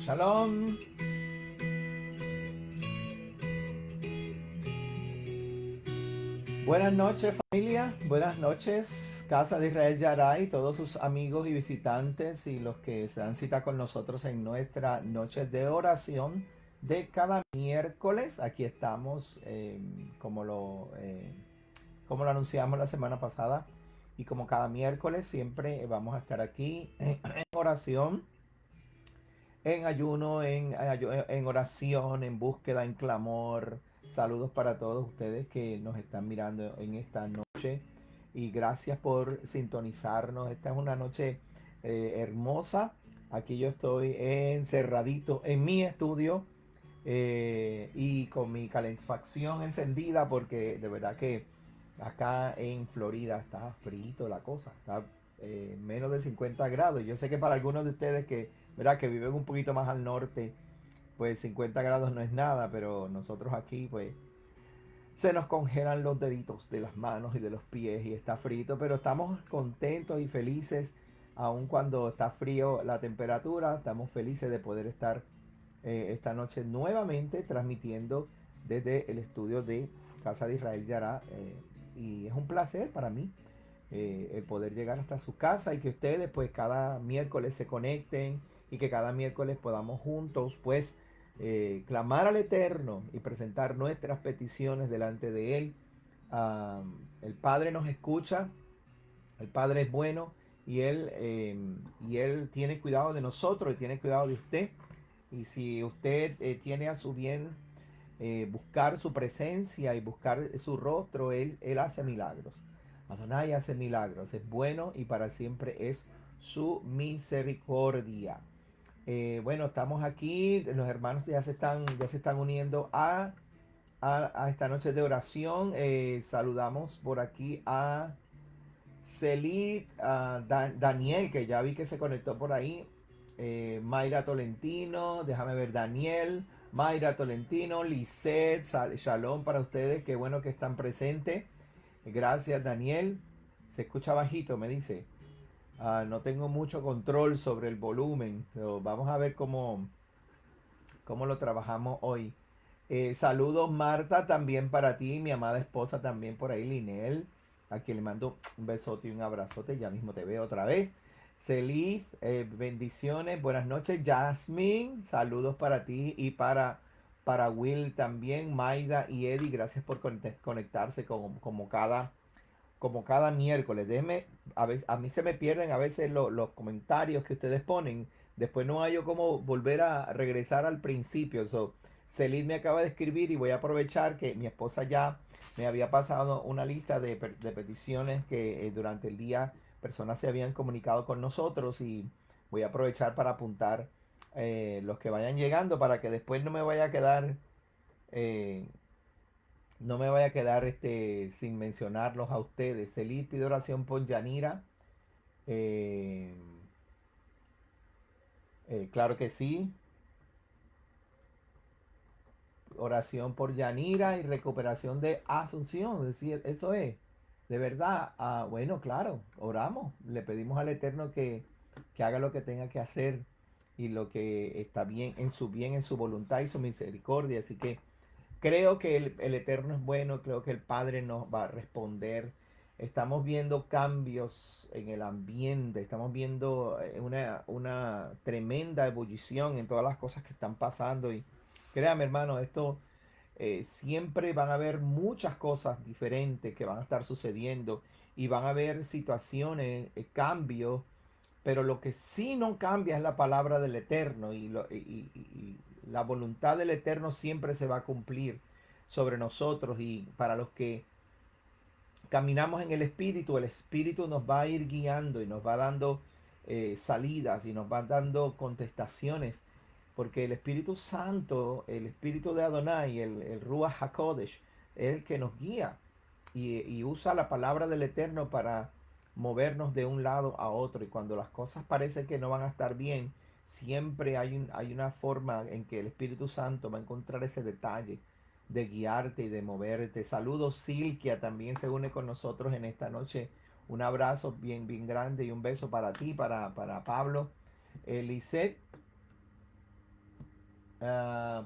Shalom. Buenas noches familia, buenas noches Casa de Israel Yaray, todos sus amigos y visitantes y los que se dan cita con nosotros en nuestra noche de oración de cada miércoles. Aquí estamos como lo anunciamos la semana pasada y como cada miércoles siempre vamos a estar aquí en oración, en ayuno, en oración, en búsqueda, en clamor. Saludos para todos ustedes que nos están mirando en esta noche y gracias por sintonizarnos. Esta es una noche hermosa. Aquí yo estoy encerradito en mi estudio y con mi calefacción encendida porque de verdad que acá en Florida está frito la cosa, está menos de 50 grados. Yo sé que para algunos de ustedes que, ¿verdad?, que viven un poquito más al norte, pues 50 grados no es nada, pero nosotros aquí pues se nos congelan los deditos de las manos y de los pies y está frito, pero estamos contentos y felices, aun cuando está frío la temperatura, estamos felices de poder estar esta noche nuevamente transmitiendo desde el estudio de Casa de Israel Yará. Y es un placer para mí el poder llegar hasta su casa y que ustedes pues cada miércoles se conecten y que cada miércoles podamos juntos pues clamar al Eterno y presentar nuestras peticiones delante de Él. El Padre nos escucha, el Padre es bueno y Él tiene cuidado de nosotros y tiene cuidado de usted. Y si usted tiene a su bien buscar su presencia y buscar su rostro, él hace milagros. Adonai hace milagros, es bueno y para siempre es su misericordia. Bueno, estamos aquí, los hermanos ya se están uniendo a esta noche de oración. Saludamos por aquí a Celit, a Daniel, que ya vi que se conectó por ahí. Mayra Tolentino, déjame ver, Daniel, Mayra Tolentino, Lisette, Shalom para ustedes, qué bueno que están presentes. Gracias, Daniel. Se escucha bajito, me dice. No tengo mucho control sobre el volumen. Vamos a ver cómo lo trabajamos hoy. Saludos, Marta, también para ti, mi amada esposa, también por ahí, Linel, a quien le mando un besote y un abrazote. Ya mismo te veo otra vez. Celis, bendiciones, buenas noches. Jasmine, saludos para ti y para Will también. Maida y Eddie, gracias por conectarse como cada miércoles. A mí se me pierden a veces los comentarios que ustedes ponen. Después no hay yo como volver a regresar al principio. Celid me acaba de escribir y voy a aprovechar que mi esposa ya me había pasado una lista de peticiones que durante el día personas se habían comunicado con nosotros y voy a aprovechar para apuntar los que vayan llegando para que después eh, no me vaya a quedar sin mencionarlos a ustedes. Celid pide oración por Yanira. Eh, claro que sí. Oración por Yanira y recuperación de Asunción. Es decir, eso es. De verdad. Bueno, claro. Oramos. Le pedimos al Eterno que haga lo que tenga que hacer y lo que está bien, en su voluntad y su misericordia. Así que creo que el Eterno es bueno, creo que el Padre nos va a responder. Estamos viendo cambios en el ambiente, estamos viendo una tremenda ebullición en todas las cosas que están pasando. Y créame, hermano, esto siempre van a haber muchas cosas diferentes que van a estar sucediendo y van a haber situaciones, cambios, pero lo que sí no cambia es la palabra del Eterno y la voluntad del Eterno siempre se va a cumplir sobre nosotros y para los que caminamos en el Espíritu nos va a ir guiando y nos va dando salidas y nos va dando contestaciones porque el Espíritu Santo, el Espíritu de Adonai, el Ruach HaKodesh, es el que nos guía y usa la palabra del Eterno para movernos de un lado a otro. Y cuando las cosas parecen que no van a estar bien, siempre hay una forma en que el Espíritu Santo va a encontrar ese detalle de guiarte y de moverte. Saludos, Silkia también se une con nosotros en esta noche. Un abrazo bien, bien grande y un beso para ti, para Pablo. Lisette,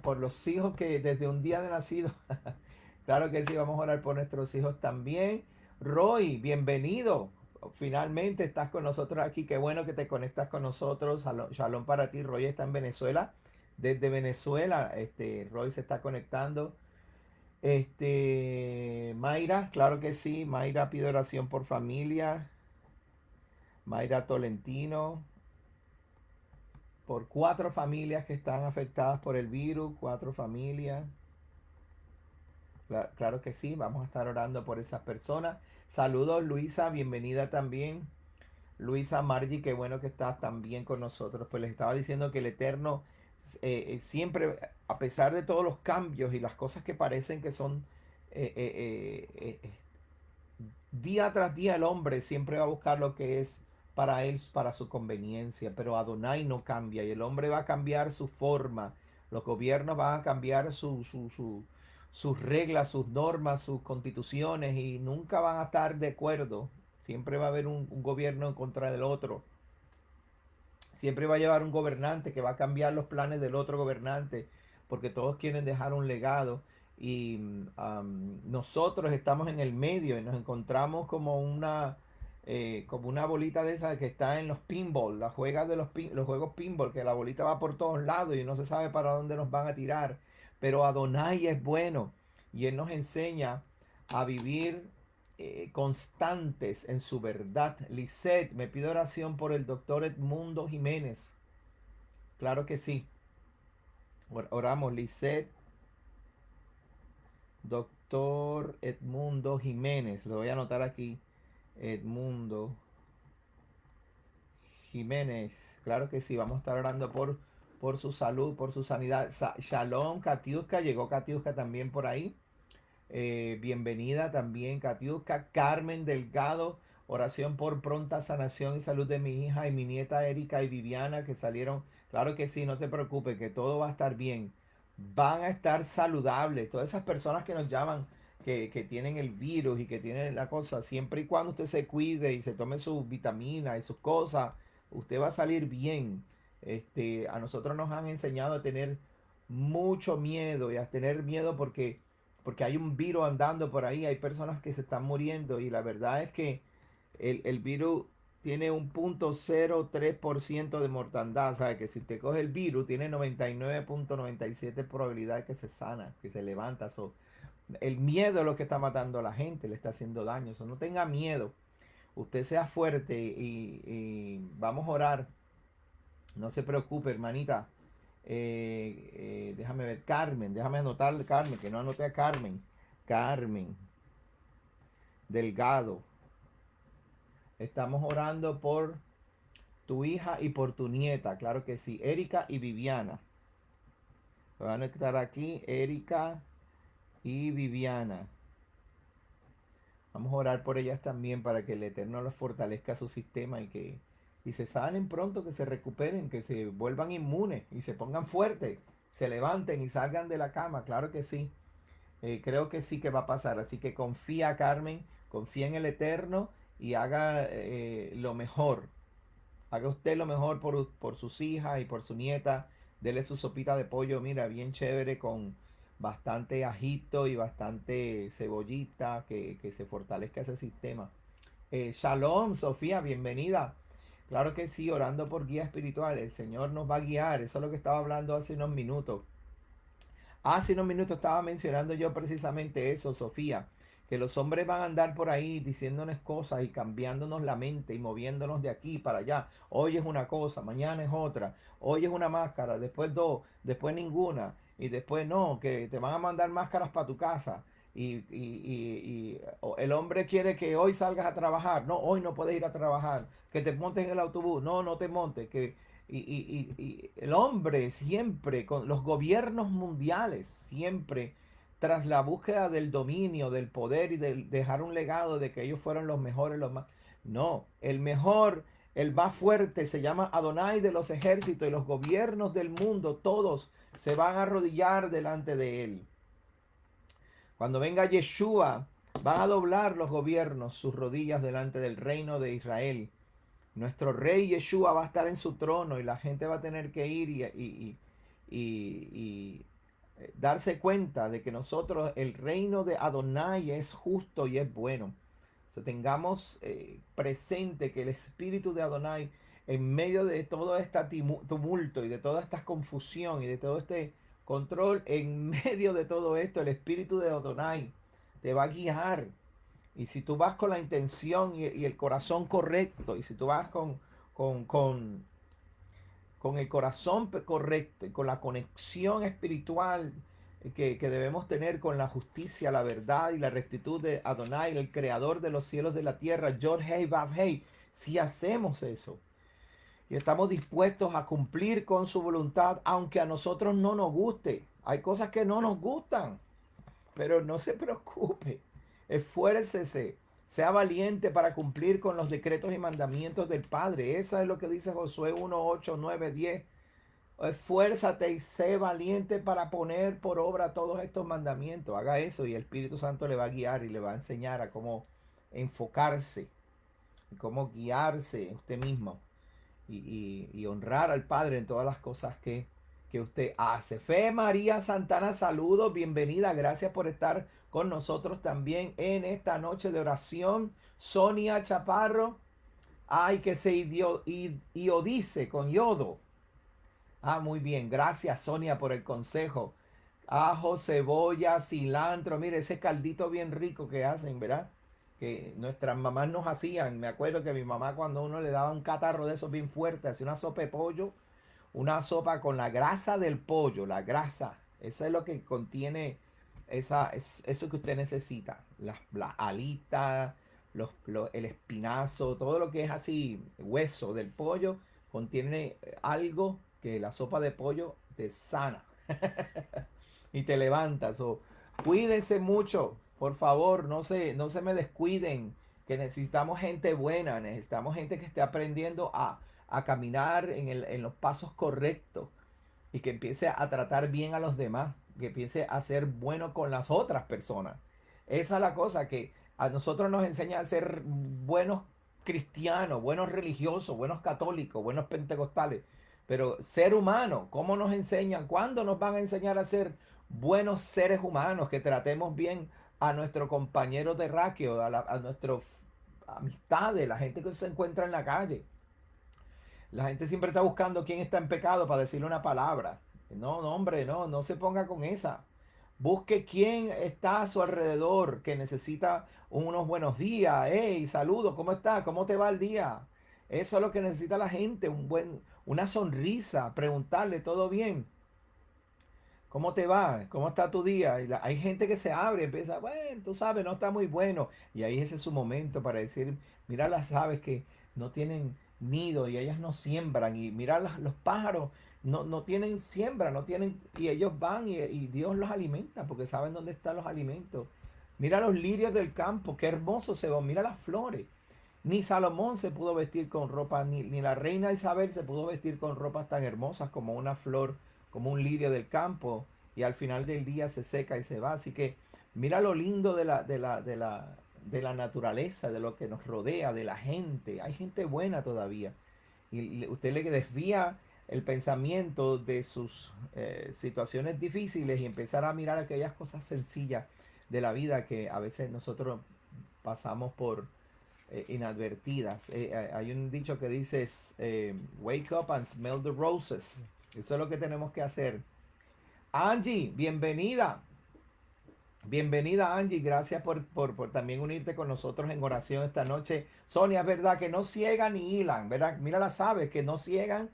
por los hijos que desde un día de nacido. Claro que sí, vamos a orar por nuestros hijos también. Roy, bienvenido. Finalmente estás con nosotros aquí. Qué bueno que te conectas con nosotros. Shalom, shalom para ti. Roy está en Venezuela. Desde Venezuela, Roy se está conectando. Mayra, claro que sí. Mayra pide oración por familia. Mayra Tolentino, por 4 familias que están afectadas por el virus. 4 familias. Claro que sí, vamos a estar orando por esas personas. Saludos, Luisa, bienvenida también. Luisa Margie, qué bueno que estás también con nosotros. Pues les estaba diciendo que el Eterno siempre, a pesar de todos los cambios y las cosas que parecen que son eh, eh, eh, eh, día tras día, el hombre siempre va a buscar lo que es para él, para su conveniencia. Pero Adonai no cambia y el hombre va a cambiar su forma. Los gobiernos van a cambiar sus reglas, sus normas, sus constituciones y nunca van a estar de acuerdo. Siempre va a haber un gobierno en contra del otro. Siempre va a llevar un gobernante que va a cambiar los planes del otro gobernante, porque todos quieren dejar un legado. Y nosotros estamos en el medio y nos encontramos como una bolita de esa que está en los pinball, las juegas de los juegos pinball, que la bolita va por todos lados y no se sabe para dónde nos van a tirar. Pero Adonai es bueno y Él nos enseña a vivir constantes en su verdad. Lisette, me pide oración por el doctor Edmundo Jiménez. Claro que sí. Oramos, Lisette, doctor Edmundo Jiménez. Lo voy a anotar aquí. Edmundo Jiménez. Claro que sí, vamos a estar orando por su salud, por su sanidad. Shalom, Katiuska. Llegó Katiuska también por ahí. Bienvenida también, Katiuska. Carmen Delgado, oración por pronta sanación y salud de mi hija y mi nieta Erika y Viviana que salieron. Claro que sí, no te preocupes, que todo va a estar bien. Van a estar saludables. Todas esas personas que nos llaman, que tienen el virus y que tienen la cosa, siempre y cuando usted se cuide y se tome sus vitaminas y sus cosas, usted va a salir bien. A nosotros nos han enseñado a tener mucho miedo y a tener miedo porque hay un virus andando por ahí, hay personas que se están muriendo y la verdad es que el virus tiene un 0.03% de mortandad, ¿sabe? Que si usted coge el virus tiene 99.97 probabilidad de que se sana, que se levanta. El miedo es lo que está matando a la gente, le está haciendo daño. No tenga miedo, usted sea fuerte y vamos a orar. No se preocupe, hermanita. Déjame ver, Carmen, déjame anotar Carmen, que no anoté a Carmen. Carmen Delgado. Estamos orando por tu hija y por tu nieta, claro que sí. Erika y Viviana. Van a estar aquí, Erika y Viviana. Vamos a orar por ellas también para que el Eterno les fortalezca su sistema y se sanen pronto, que se recuperen, que se vuelvan inmunes y se pongan fuertes, se levanten y salgan de la cama, claro que sí. Creo que sí que va a pasar. Así que confía, Carmen, confía en el Eterno y haga lo mejor. Haga usted lo mejor por sus hijas y por su nieta. Dele su sopita de pollo, mira, bien chévere, con bastante ajito y bastante cebollita, que se fortalezca ese sistema. Shalom, Sofía, bienvenida. Claro que sí, orando por guía espiritual. El Señor nos va a guiar. Eso es lo que estaba hablando hace unos minutos. Hace unos minutos estaba mencionando yo precisamente eso, Sofía, que los hombres van a andar por ahí diciéndonos cosas y cambiándonos la mente y moviéndonos de aquí para allá. Hoy es una cosa, mañana es otra. Hoy es una máscara, después dos, después ninguna y después no, que te van a mandar máscaras para tu casa. El hombre quiere que hoy salgas a trabajar. No, hoy no puedes ir a trabajar. Que te montes en el autobús. No, no te montes. Y el hombre siempre, con los gobiernos mundiales, siempre tras la búsqueda del dominio, del poder y de dejar un legado de que ellos fueron los mejores, los más. No, el mejor, el más fuerte se llama Adonai de los ejércitos y los gobiernos del mundo, todos se van a arrodillar delante de él. Cuando venga Yeshua, van a doblar los gobiernos sus rodillas delante del reino de Israel. Nuestro rey Yeshua va a estar en su trono y la gente va a tener que ir y darse cuenta de que nosotros, el reino de Adonai es justo y es bueno. So, tengamos presente que el espíritu de Adonai, en medio de todo este tumulto y de toda esta confusión y de todo este control, en medio de todo esto, el espíritu de Adonai te va a guiar. Y si tú vas con la intención y el corazón correcto, y si tú vas con, con, con el corazón correcto y con la conexión espiritual que debemos tener con la justicia, la verdad y la rectitud de Adonai, el creador de los cielos de la tierra, Yod Hei Vav Hei, si hacemos eso y estamos dispuestos a cumplir con su voluntad, aunque a nosotros no nos guste, hay cosas que no nos gustan, pero no se preocupe, esfuércese, sea valiente para cumplir con los decretos y mandamientos del Padre. Eso es lo que dice Josué 1, 8, 9, 10. Esfuérzate y sé valiente para poner por obra todos estos mandamientos. Haga eso y el Espíritu Santo le va a guiar y le va a enseñar a cómo enfocarse, cómo guiarse usted mismo y honrar al Padre en todas las cosas que usted hace. Fe María Santana, saludos, bienvenida, gracias por estar con nosotros también en esta noche de oración. Sonia Chaparro, ay, que se iodice con yodo. Ah, muy bien. Gracias, Sonia, por el consejo. Ajo, cebolla, cilantro. Mire, ese caldito bien rico que hacen, ¿verdad? Que nuestras mamás nos hacían. Me acuerdo que mi mamá, cuando uno le daba un catarro de esos bien fuerte, hacía una sopa de pollo, una sopa con la grasa del pollo, la grasa. Eso es lo que contiene eso que usted necesita. Las alitas, el espinazo, todo lo que es así, hueso del pollo, contiene algo que la sopa de pollo te sana y te levanta. So, cuídense mucho, por favor, no se me descuiden, que necesitamos gente buena, necesitamos gente que esté aprendiendo a caminar en los pasos correctos y que empiece a tratar bien a los demás, que empiece a ser bueno con las otras personas. Esa es la cosa que a nosotros nos enseña a ser buenos cristianos, buenos religiosos, buenos católicos, buenos pentecostales. Pero ser humano, ¿cómo nos enseñan? ¿Cuándo nos van a enseñar a ser buenos seres humanos? Que tratemos bien a nuestro compañero terráqueo, a nuestros amistades, la gente que se encuentra en la calle. La gente siempre está buscando quién está en pecado para decirle una palabra. No, no, hombre, no se ponga con esa. Busque quién está a su alrededor que necesita unos buenos días. Hey, saludos, ¿cómo está? ¿Cómo te va el día? Eso es lo que necesita la gente, una sonrisa, preguntarle, ¿todo bien? ¿Cómo te va? ¿Cómo está tu día? Hay gente que se abre, empieza, bueno, tú sabes, no está muy bueno. Y ahí ese es su momento para decir, mira las aves que no tienen nido y ellas no siembran. Y mira los pájaros, no tienen siembra, no tienen, y ellos van y Dios los alimenta porque saben dónde están los alimentos. Mira los lirios del campo, qué hermosos se ven. Mira las flores. Ni Salomón se pudo vestir con ropa, ni la reina Isabel se pudo vestir con ropas tan hermosas como una flor, como un lirio del campo, y al final del día se seca y se va. Así que mira lo lindo de la naturaleza, de lo que nos rodea, de la gente. Hay gente buena todavía. Y usted le desvía el pensamiento de sus situaciones difíciles y empezar a mirar aquellas cosas sencillas de la vida que a veces nosotros pasamos por inadvertidas. Hay un dicho que dice, wake up and smell the roses. Eso es lo que tenemos que hacer. Angie, bienvenida. Bienvenida Angie, gracias por también unirte con nosotros en oración esta noche. Sonia, es verdad que no ciegan ni hilan, ¿verdad? Mira las aves que no ciegan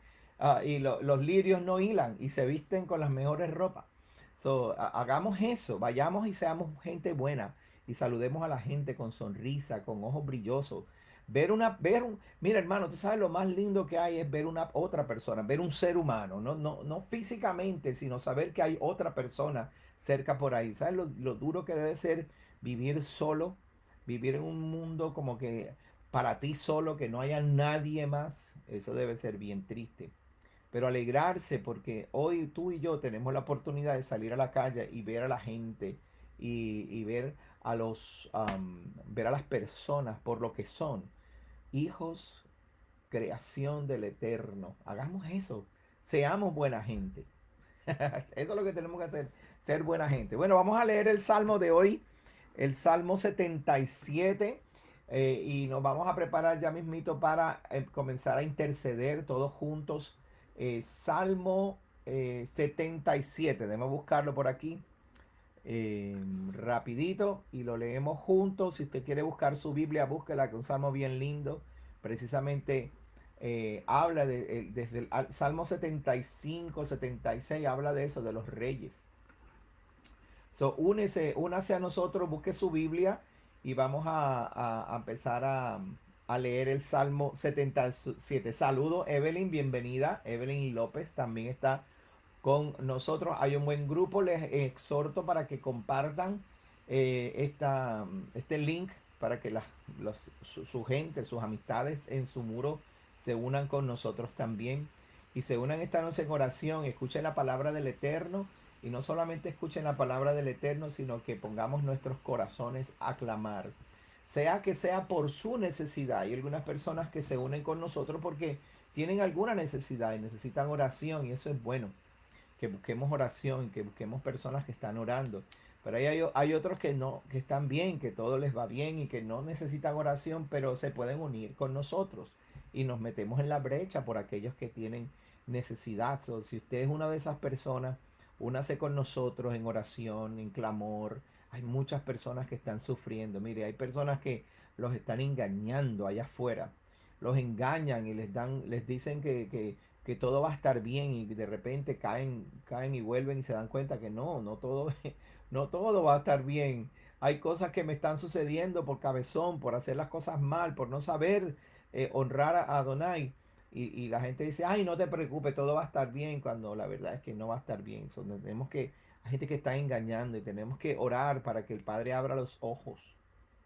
y los lirios no hilan y se visten con las mejores ropas. So, hagamos eso, vayamos y seamos gente buena y saludemos a la gente con sonrisa, con ojos brillosos. Mira hermano, tú sabes lo más lindo que hay es ver una otra persona, ver un ser humano, no físicamente, sino saber que hay otra persona cerca por ahí. ¿Sabes lo duro que debe ser vivir solo? Vivir en un mundo como que para ti solo, que no haya nadie más. Eso debe ser bien triste. Pero alegrarse porque hoy tú y yo tenemos la oportunidad de salir a la calle y ver a la gente y ver a las personas por lo que son. Hijos, creación del Eterno. Hagamos eso. Seamos buena gente. Eso es lo que tenemos que hacer, ser buena gente. Bueno, vamos a leer el Salmo de hoy, el Salmo 77, y nos vamos a preparar ya mismito para comenzar a interceder todos juntos. Salmo 77, debemos buscarlo por aquí rapidito y lo leemos juntos. Si usted quiere buscar su Biblia, búsquela, que es un salmo bien lindo. Precisamente habla desde el Salmo 75, 76, habla de eso, de los reyes. Únase a nosotros, busque su Biblia y vamos a empezar a leer el Salmo 77. Saludo, Evelyn, bienvenida. Evelyn López también está con nosotros. Hay un buen grupo. Les exhorto para que compartan este link para que su gente, sus amistades en su muro se unan con nosotros también y se unan esta noche en oración. Escuchen la palabra del Eterno y no solamente escuchen la palabra del Eterno, sino que pongamos nuestros corazones a clamar. Sea que sea por su necesidad. Hay algunas personas que se unen con nosotros porque tienen alguna necesidad y necesitan oración y eso es bueno, que busquemos oración, que busquemos personas que están orando. Pero hay otros que no, que están bien, que todo les va bien y que no necesitan oración, pero se pueden unir con nosotros y nos metemos en la brecha por aquellos que tienen necesidad. Si usted es una de esas personas, únase con nosotros en oración, en clamor. Hay muchas personas que están sufriendo. Mire, hay personas que los están engañando allá afuera. Los engañan y les dicen que todo va a estar bien y de repente caen y vuelven y se dan cuenta que no todo, no todo va a estar bien. Hay cosas que me están sucediendo por cabezón, por hacer las cosas mal, por no saber honrar a Adonai. Y la gente dice, ay, no te preocupes, todo va a estar bien, cuando la verdad es que no va a estar bien. Hay gente que está engañando y tenemos que orar para que el Padre abra los ojos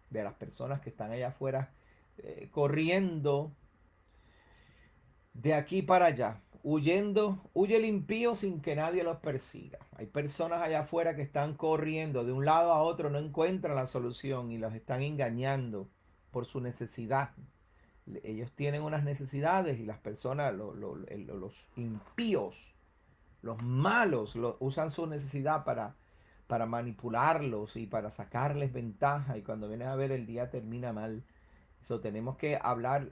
de las personas que están allá afuera corriendo de aquí para allá, huye el impío sin que nadie los persiga. Hay personas allá afuera que están corriendo de un lado a otro, no encuentran la solución y los están engañando por su necesidad. Ellos tienen unas necesidades y las personas, los impíos, los malos, usan su necesidad para manipularlos y para sacarles ventaja. Y cuando vienen a ver, el día termina mal. Tenemos que hablar,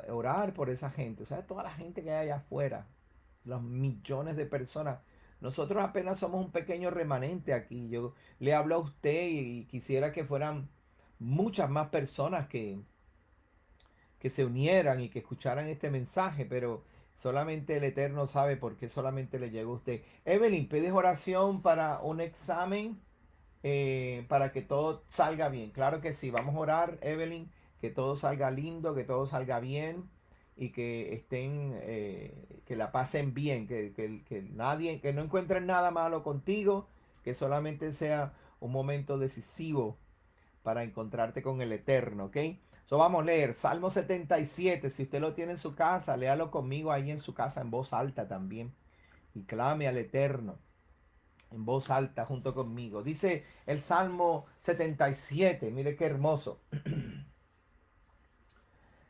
orar por esa gente. O sea, toda la gente que hay allá afuera, los millones de personas. Nosotros apenas somos un pequeño remanente aquí. Yo le hablo a usted y quisiera que fueran muchas más personas que se unieran y que escucharan este mensaje, pero solamente el Eterno sabe por qué solamente le llegó a usted. Evelyn, ¿pides oración para un examen? Para que todo salga bien. Claro que sí, vamos a orar, Evelyn, que todo salga lindo, que todo salga bien y que estén, que la pasen bien, que nadie, que no encuentren nada malo contigo, que solamente sea un momento decisivo para encontrarte con el Eterno, ¿ok? Vamos a leer Salmo 77, si usted lo tiene en su casa, léalo conmigo ahí en su casa en voz alta también y clame al Eterno en voz alta junto conmigo. Dice el Salmo 77, mire qué hermoso.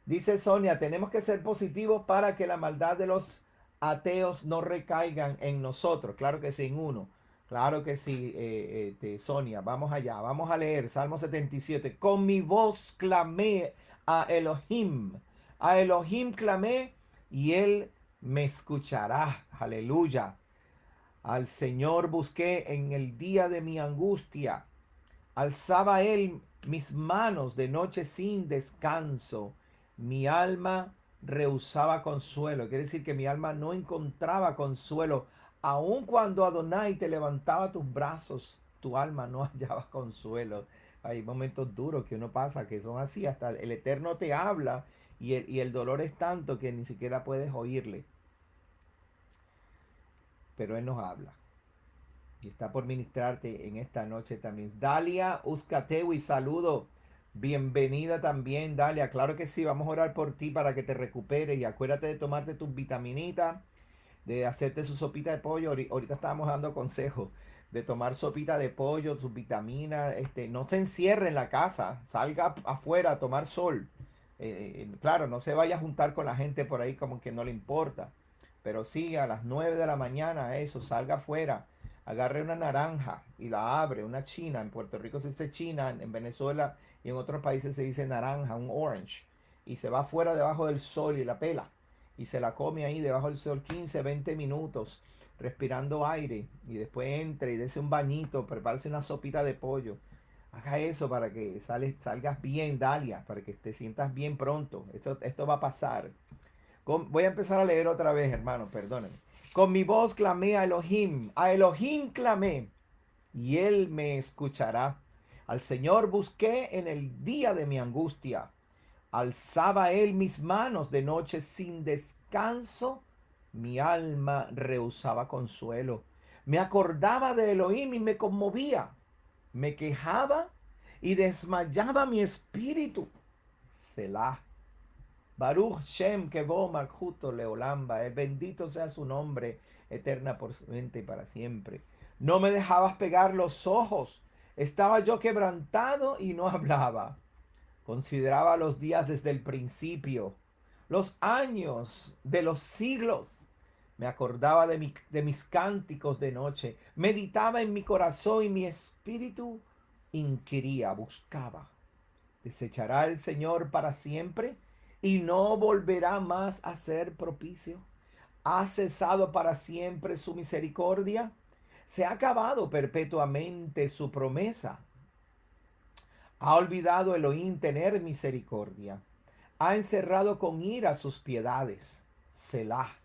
Dice Sonia, tenemos que ser positivos para que la maldad de los ateos no recaigan en nosotros. Claro que sí, en uno. Claro que sí, Sonia. Vamos allá, vamos a leer Salmo 77. Con mi voz clamé a Elohim. A Elohim clamé y él me escuchará. Aleluya. Al Señor busqué en el día de mi angustia. Alzaba él mis manos de noche sin descanso. Mi alma rehusaba consuelo. Quiere decir que mi alma no encontraba consuelo. Aun cuando Adonai te levantaba tus brazos, tu alma no hallaba consuelo. Hay momentos duros que uno pasa que son así. Hasta el Eterno te habla y el dolor es tanto que ni siquiera puedes oírle. Pero Él nos habla. Y está por ministrarte en esta noche también. Dalia Uzcatewi, saludo. Bienvenida también, Dalia. Claro que sí, vamos a orar por ti para que te recuperes. Y acuérdate de tomarte tus vitaminitas, de hacerte su sopita de pollo. Ahorita estábamos dando consejos de tomar sopita de pollo, sus vitaminas. No se encierre en la casa, salga afuera a tomar sol. Claro, no se vaya a juntar con la gente por ahí como que no le importa. Pero sí, a las 9 de la mañana, eso, salga afuera, agarre una naranja y la abre, una china. En Puerto Rico se dice china, en Venezuela y en otros países se dice naranja, un orange. Y se va afuera debajo del sol y la pela. Y se la come ahí debajo del sol 15, 20 minutos, respirando aire. Y después entre y dése un bañito, prepárese una sopita de pollo. Haga eso para que salgas bien, Dalia, para que te sientas bien pronto. Esto va a pasar. Voy a empezar a leer otra vez, hermano, perdónenme. Con mi voz clamé a Elohim clamé, y él me escuchará. Al Señor busqué en el día de mi angustia. Alzaba él mis manos de noche sin descanso. Mi alma rehusaba consuelo. Me acordaba de Elohim y me conmovía. Me quejaba y desmayaba mi espíritu. Selah. Baruch Shem Kevo Malchuto Leolamba, el bendito sea su nombre, eterna por su mente y para siempre. No me dejabas pegar los ojos, estaba yo quebrantado y no hablaba. Consideraba los días desde el principio, los años de los siglos. Me acordaba de mis cánticos de noche, meditaba en mi corazón y mi espíritu inquiría, buscaba. ¿Desechará el Señor para siempre y no volverá más a ser propicio? ¿Ha cesado para siempre su misericordia? ¿Se ha acabado perpetuamente su promesa? ¿Ha olvidado Elohim tener misericordia? ¿Ha encerrado con ira sus piedades? Selah.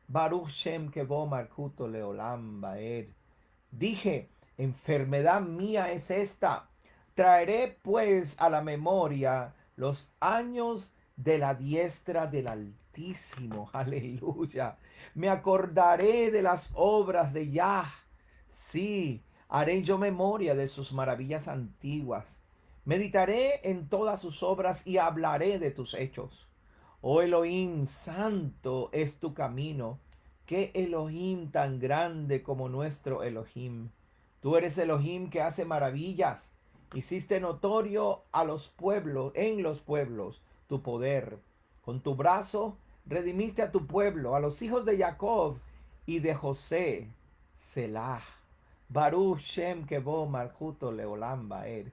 Baruch Shem Kevo Malkuto Leolam Baed. Dije, enfermedad mía es esta. Traeré pues a la memoria los años de la diestra del Altísimo. Aleluya. Me acordaré de las obras de Yah. Sí, haré yo memoria de sus maravillas antiguas. Meditaré en todas sus obras y hablaré de tus hechos. Oh Elohim, santo es tu camino. Qué Elohim tan grande como nuestro Elohim. Tú eres Elohim que hace maravillas. Hiciste notorio a los pueblos, en los pueblos, tu poder. Con tu brazo redimiste a tu pueblo, a los hijos de Jacob y de José. Selah. Baruch Shem Kevo Malchuto Leolam Baer.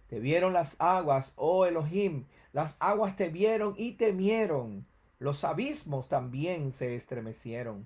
Te vieron las aguas, oh Elohim. Las aguas te vieron y temieron. Los abismos también se estremecieron.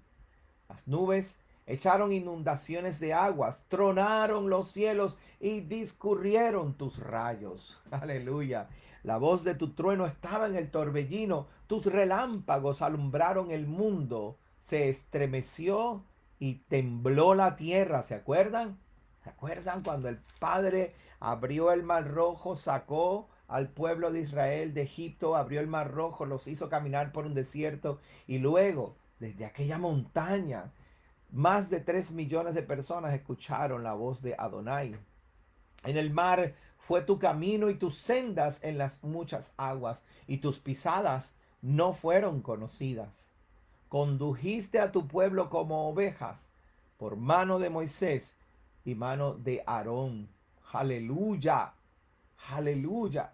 Las nubes echaron inundaciones de aguas, tronaron los cielos y discurrieron tus rayos. Aleluya. La voz de tu trueno estaba en el torbellino, tus relámpagos alumbraron el mundo. Se estremeció y tembló la tierra. ¿Se acuerdan? ¿Se acuerdan cuando el Padre abrió el mar rojo, sacó al pueblo de Israel de Egipto, abrió el mar rojo, los hizo caminar por un desierto y luego desde aquella montaña más de 3 millones de personas escucharon la voz de Adonai? En el mar fue tu camino y tus sendas en las muchas aguas, y tus pisadas no fueron conocidas. Condujiste a tu pueblo como ovejas por mano de Moisés y mano de Aarón. Aleluya, aleluya,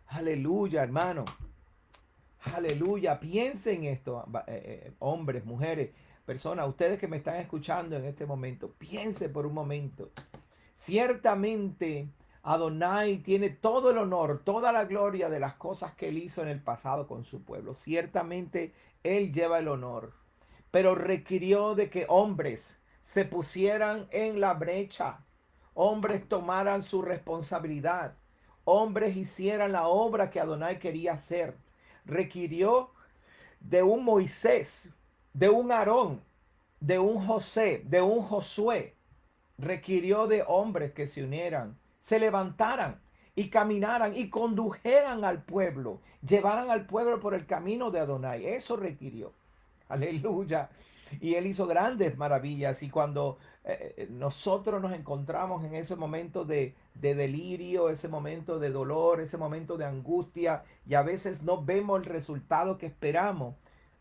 aleluya, hermano. Aleluya, piensen esto, hombres, mujeres, personas, ustedes que me están escuchando en este momento, piensen por un momento. Ciertamente Adonai tiene todo el honor, toda la gloria de las cosas que él hizo en el pasado con su pueblo. Ciertamente él lleva el honor, pero requirió de que hombres se pusieran en la brecha, hombres tomaran su responsabilidad, hombres hicieran la obra que Adonai quería hacer. Requirió de un Moisés, de un Aarón, de un José, de un Josué. Requirió de hombres que se unieran, se levantaran y caminaran y condujeran al pueblo, llevaran al pueblo por el camino de Adonai. Eso requirió. Aleluya. Y él hizo grandes maravillas. Y cuando nosotros nos encontramos en ese momento de delirio, ese momento de dolor, ese momento de angustia, y a veces no vemos el resultado que esperamos,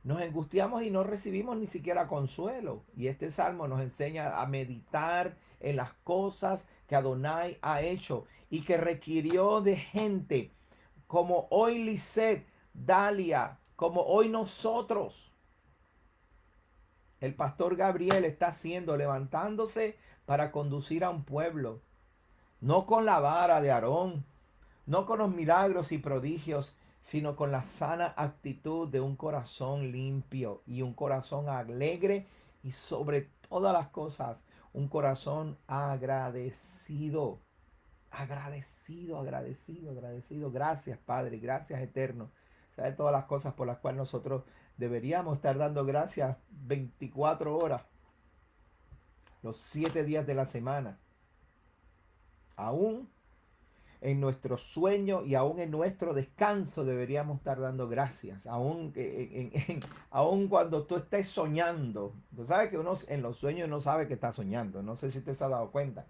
nos angustiamos y no recibimos ni siquiera consuelo. Y este salmo nos enseña a meditar en las cosas que Adonai ha hecho y que requirió de gente como hoy Lisette, Dalia, como hoy nosotros, El pastor Gabriel está haciendo, levantándose para conducir a un pueblo, no con la vara de Aarón, no con los milagros y prodigios, sino con la sana actitud de un corazón limpio y un corazón alegre y sobre todas las cosas, un corazón agradecido. Agradecido, agradecido, agradecido. Gracias, Padre, gracias, Eterno. Sabe todas las cosas por las cuales nosotros deberíamos estar dando gracias 24 horas, los 7 días de la semana. Aún en nuestro sueño y aún en nuestro descanso deberíamos estar dando gracias. Aún, aún cuando tú estés soñando. Tú sabes que uno en los sueños no sabe que está soñando. No sé si usted se ha dado cuenta.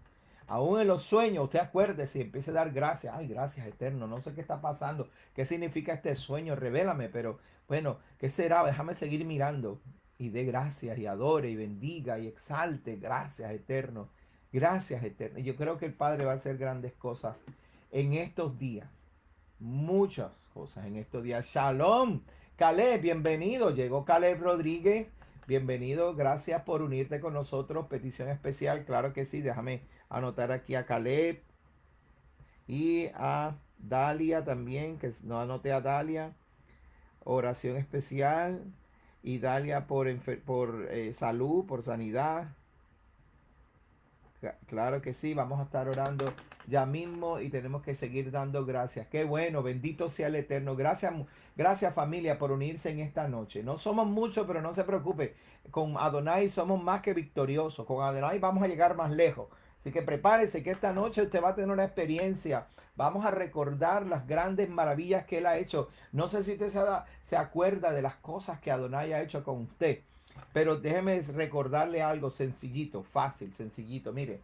Aún en los sueños, usted acuérdese y empiece a dar gracias. Ay, gracias, Eterno. No sé qué está pasando. ¿Qué significa este sueño? Revélame. Pero bueno, ¿qué será? Déjame seguir mirando. Y dé gracias y adore y bendiga y exalte. Gracias, Eterno. Gracias, Eterno. Yo creo que el Padre va a hacer grandes cosas en estos días. Muchas cosas en estos días. Shalom. Caleb, bienvenido. Llegó Caleb Rodríguez. Bienvenido. Gracias por unirte con nosotros. Petición especial. Claro que sí. Déjame anotar aquí a Caleb y a Dalia también, que no anoté a Dalia. Oración especial. Y Dalia por salud, por sanidad. Claro que sí, vamos a estar orando ya mismo y tenemos que seguir dando gracias. Qué bueno, bendito sea el Eterno. Gracias, gracias familia por unirse en esta noche. No somos muchos, pero no se preocupe. Con Adonai somos más que victoriosos. Con Adonai vamos a llegar más lejos. Así que prepárese que esta noche usted va a tener una experiencia. Vamos a recordar las grandes maravillas que Él ha hecho. No sé si usted se acuerda de las cosas que Adonai ha hecho con usted. Pero déjeme recordarle algo sencillito, fácil, sencillito. Mire,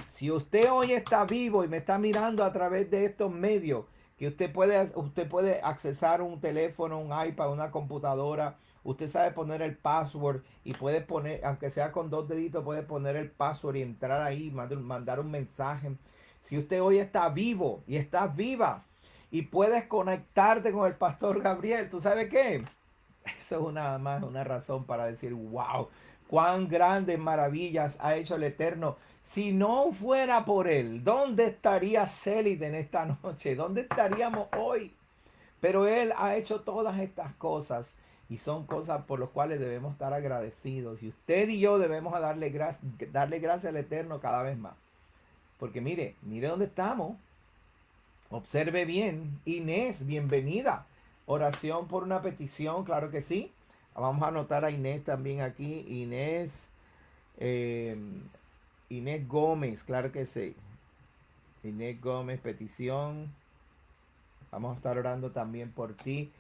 si usted hoy está vivo y me está mirando a través de estos medios, que usted puede accesar un teléfono, un iPad, una computadora, usted sabe poner el password y puede poner, aunque sea con 2 deditos, puede poner el password y entrar ahí, mandar un mensaje. Si usted hoy está vivo y está viva y puedes conectarte con el pastor Gabriel, ¿tú sabes qué? Eso es una razón para decir, wow, cuán grandes maravillas ha hecho el Eterno. Si no fuera por Él, ¿dónde estaría Célite en esta noche? ¿Dónde estaríamos hoy? Pero Él ha hecho todas estas cosas y son cosas por las cuales debemos estar agradecidos. Y usted y yo debemos darle gracias al Eterno cada vez más. Porque mire dónde estamos. Observe bien. Inés, bienvenida. Oración por una petición, claro que sí. Vamos a anotar a Inés también aquí. Eh, Inés Gómez, claro que sí. Inés Gómez, petición. Vamos a estar orando también por ti.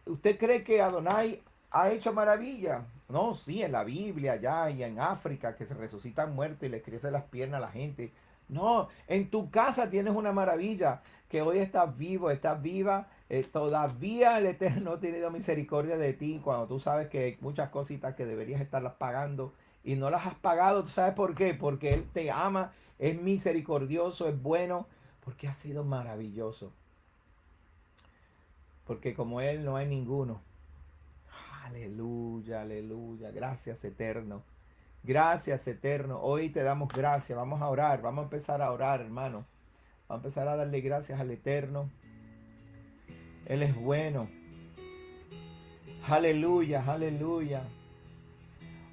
¿Usted cree que Adonai ha hecho maravilla? No, sí, en la Biblia, allá y en África, que se resucitan muertos y les crecen las piernas a la gente. No, en tu casa tienes una maravilla, que hoy estás vivo, estás viva. Todavía el Eterno ha tenido misericordia de ti cuando tú sabes que hay muchas cositas que deberías estarlas pagando y no las has pagado. ¿Tú sabes por qué? Porque Él te ama, es misericordioso, es bueno, porque ha sido maravilloso. Porque como Él no hay ninguno. Aleluya, aleluya. Gracias, Eterno. Gracias, Eterno. Hoy te damos gracias. Vamos a orar. Vamos a empezar a orar, hermano. Vamos a empezar a darle gracias al Eterno. Él es bueno. Aleluya, aleluya.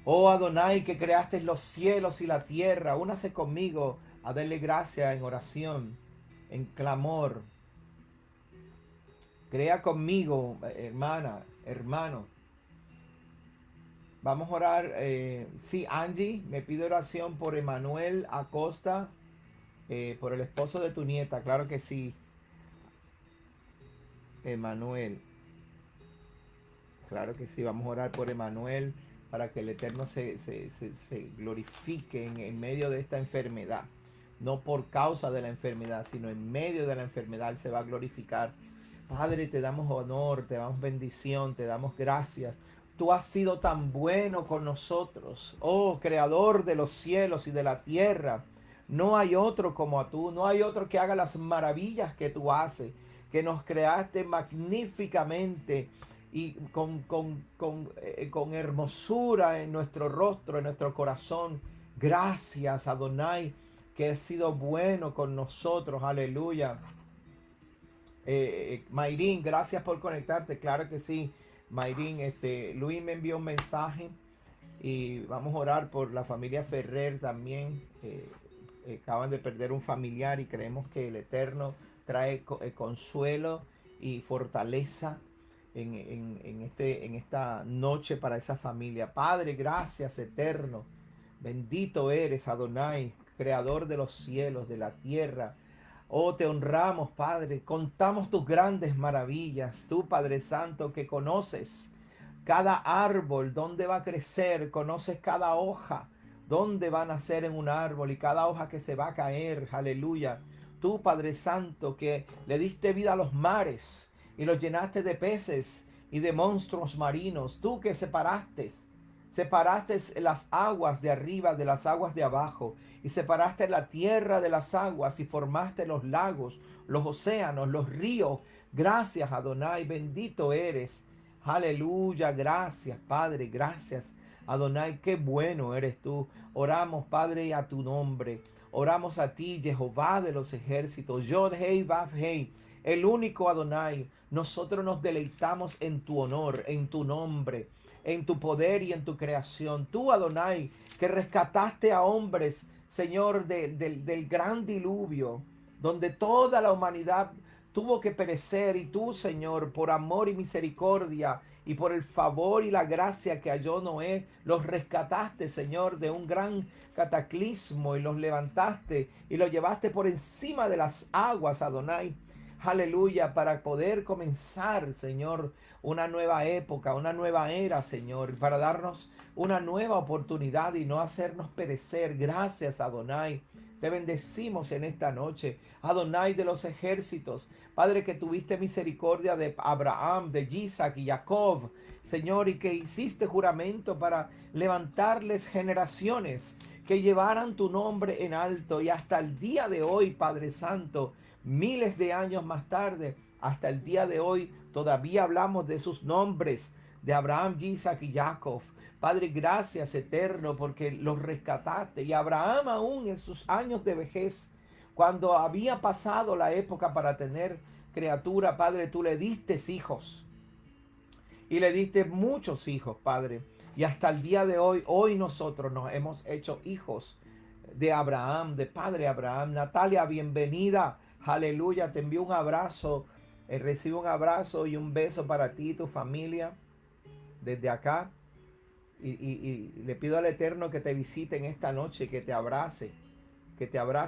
Oh Adonai, que creaste los cielos y la tierra, únase conmigo a darle gracias en oración, en clamor. Crea conmigo, hermana, hermano. Vamos a orar. Sí, Angie, me pide oración por Emanuel Acosta, por el esposo de tu nieta. Claro que sí, Emanuel. Claro que sí, vamos a orar por Emanuel para que el Eterno se glorifique en medio de esta enfermedad. No por causa de la enfermedad, sino en medio de la enfermedad se va a glorificar. Padre, te damos honor, te damos bendición, te damos gracias. Tú has sido tan bueno con nosotros, oh creador de los cielos y de la tierra. No hay otro como tú, no hay otro que haga las maravillas que tú haces, que nos creaste magníficamente y con hermosura en nuestro rostro, en nuestro corazón. Gracias, Adonai, que has sido bueno con nosotros. Aleluya. Mayrin, gracias por conectarte. Claro que sí. Mayrin, Luis me envió un mensaje y vamos a orar por la familia Ferrer también. Acaban de perder un familiar y creemos que el Eterno trae consuelo y fortaleza en esta noche para esa familia. Padre, gracias, Eterno. Bendito eres, Adonai, creador de los cielos, de la tierra. Oh, te honramos, Padre. Contamos tus grandes maravillas. Tú, Padre Santo, que conoces cada árbol, dónde va a crecer, conoces cada hoja, dónde va a nacer en un árbol y cada hoja que se va a caer. Aleluya. Tú, Padre Santo, que le diste vida a los mares y los llenaste de peces y de monstruos marinos. Tú que separaste las aguas de arriba de las aguas de abajo y separaste la tierra de las aguas y formaste los lagos, los océanos, los ríos. Gracias, Adonai, bendito eres. Aleluya, gracias, Padre, gracias. Adonai, qué bueno eres tú. Oramos, Padre, a tu nombre. Oramos a ti, Jehová de los ejércitos. Yod Hei Vav Hei, el único Adonai. Nosotros nos deleitamos en tu honor, en tu nombre, en tu poder y en tu creación. Tú, Adonai, que rescataste a hombres, Señor, del gran diluvio, donde toda la humanidad tuvo que perecer, y tú, Señor, por amor y misericordia y por el favor y la gracia que halló Noé, los rescataste, Señor, de un gran cataclismo y los levantaste y los llevaste por encima de las aguas, Adonai. Aleluya, para poder comenzar, Señor, una nueva época, una nueva era, Señor, para darnos una nueva oportunidad y no hacernos perecer. Gracias, Adonai. Te bendecimos en esta noche, Adonai de los ejércitos. Padre, que tuviste misericordia de Abraham, de Isaac y Jacob, Señor, y que hiciste juramento para levantarles generaciones que llevaran tu nombre en alto. Y hasta el día de hoy, Padre Santo, miles de años más tarde, hasta el día de hoy, todavía hablamos de sus nombres, de Abraham, Isaac y Jacob. Padre, gracias, Eterno, porque los rescataste. Y Abraham, aún en sus años de vejez, cuando había pasado la época para tener criatura, Padre, tú le diste hijos. Y le diste muchos hijos, Padre. Y hasta el día de hoy, hoy nosotros nos hemos hecho hijos de Abraham, de Padre Abraham. Natalia, bienvenida. Aleluya, te envío un abrazo. Recibo un abrazo y un beso para ti y tu familia desde acá. Y le pido al Eterno que te visite en esta noche, que te abrace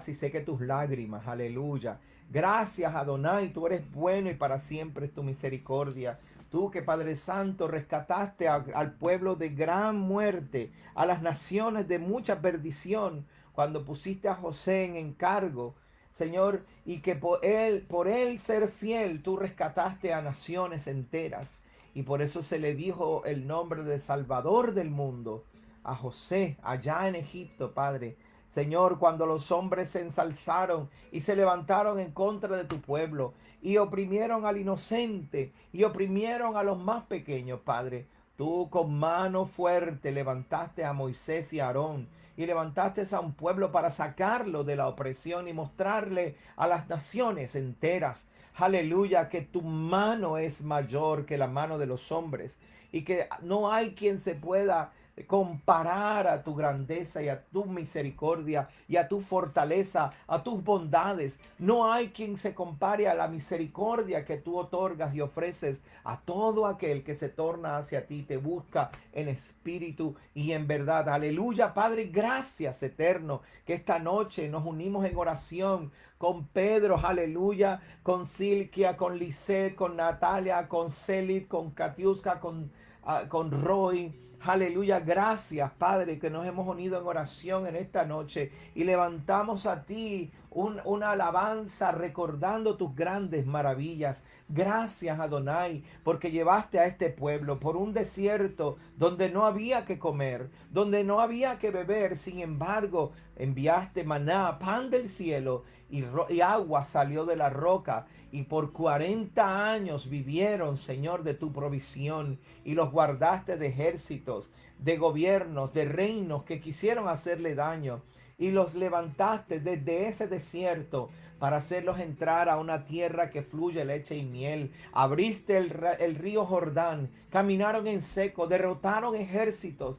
y seque tus lágrimas. Aleluya. Gracias, Adonai, tú eres bueno y para siempre es tu misericordia. Tú que, Padre Santo, rescataste al pueblo de gran muerte, a las naciones de mucha perdición, cuando pusiste a José en encargo, Señor, y que por él ser fiel, tú rescataste a naciones enteras. Y por eso se le dijo el nombre de Salvador del mundo a José allá en Egipto, Padre. Señor, cuando los hombres se ensalzaron y se levantaron en contra de tu pueblo y oprimieron al inocente y oprimieron a los más pequeños, Padre, tú con mano fuerte levantaste a Moisés y a Aarón y levantaste a un pueblo para sacarlo de la opresión y mostrarle a las naciones enteras, aleluya, que tu mano es mayor que la mano de los hombres y que no hay quien se pueda comparar a tu grandeza y a tu misericordia y a tu fortaleza, a tus bondades. No hay quien se compare a la misericordia que tú otorgas y ofreces a todo aquel que se torna hacia ti, te busca en espíritu y en verdad. Aleluya, Padre, gracias, Eterno, que esta noche nos unimos en oración con Pedro, aleluya, con Silkia, con Lisette, con Natalia, con Celit, con Katiuska, con Roy. Aleluya, gracias, Padre, que nos hemos unido en oración en esta noche y levantamos a ti una alabanza recordando tus grandes maravillas. Gracias, Adonai, porque llevaste a este pueblo por un desierto donde no había que comer, donde no había que beber. Sin embargo, enviaste maná, pan del cielo, y agua salió de la roca. Y por 40 años vivieron, Señor, de tu provisión, y los guardaste de ejércitos, de gobiernos, de reinos que quisieron hacerle daño, y los levantaste desde ese desierto para hacerlos entrar a una tierra que fluye leche y miel. Abriste el río Jordán, caminaron en seco, derrotaron ejércitos,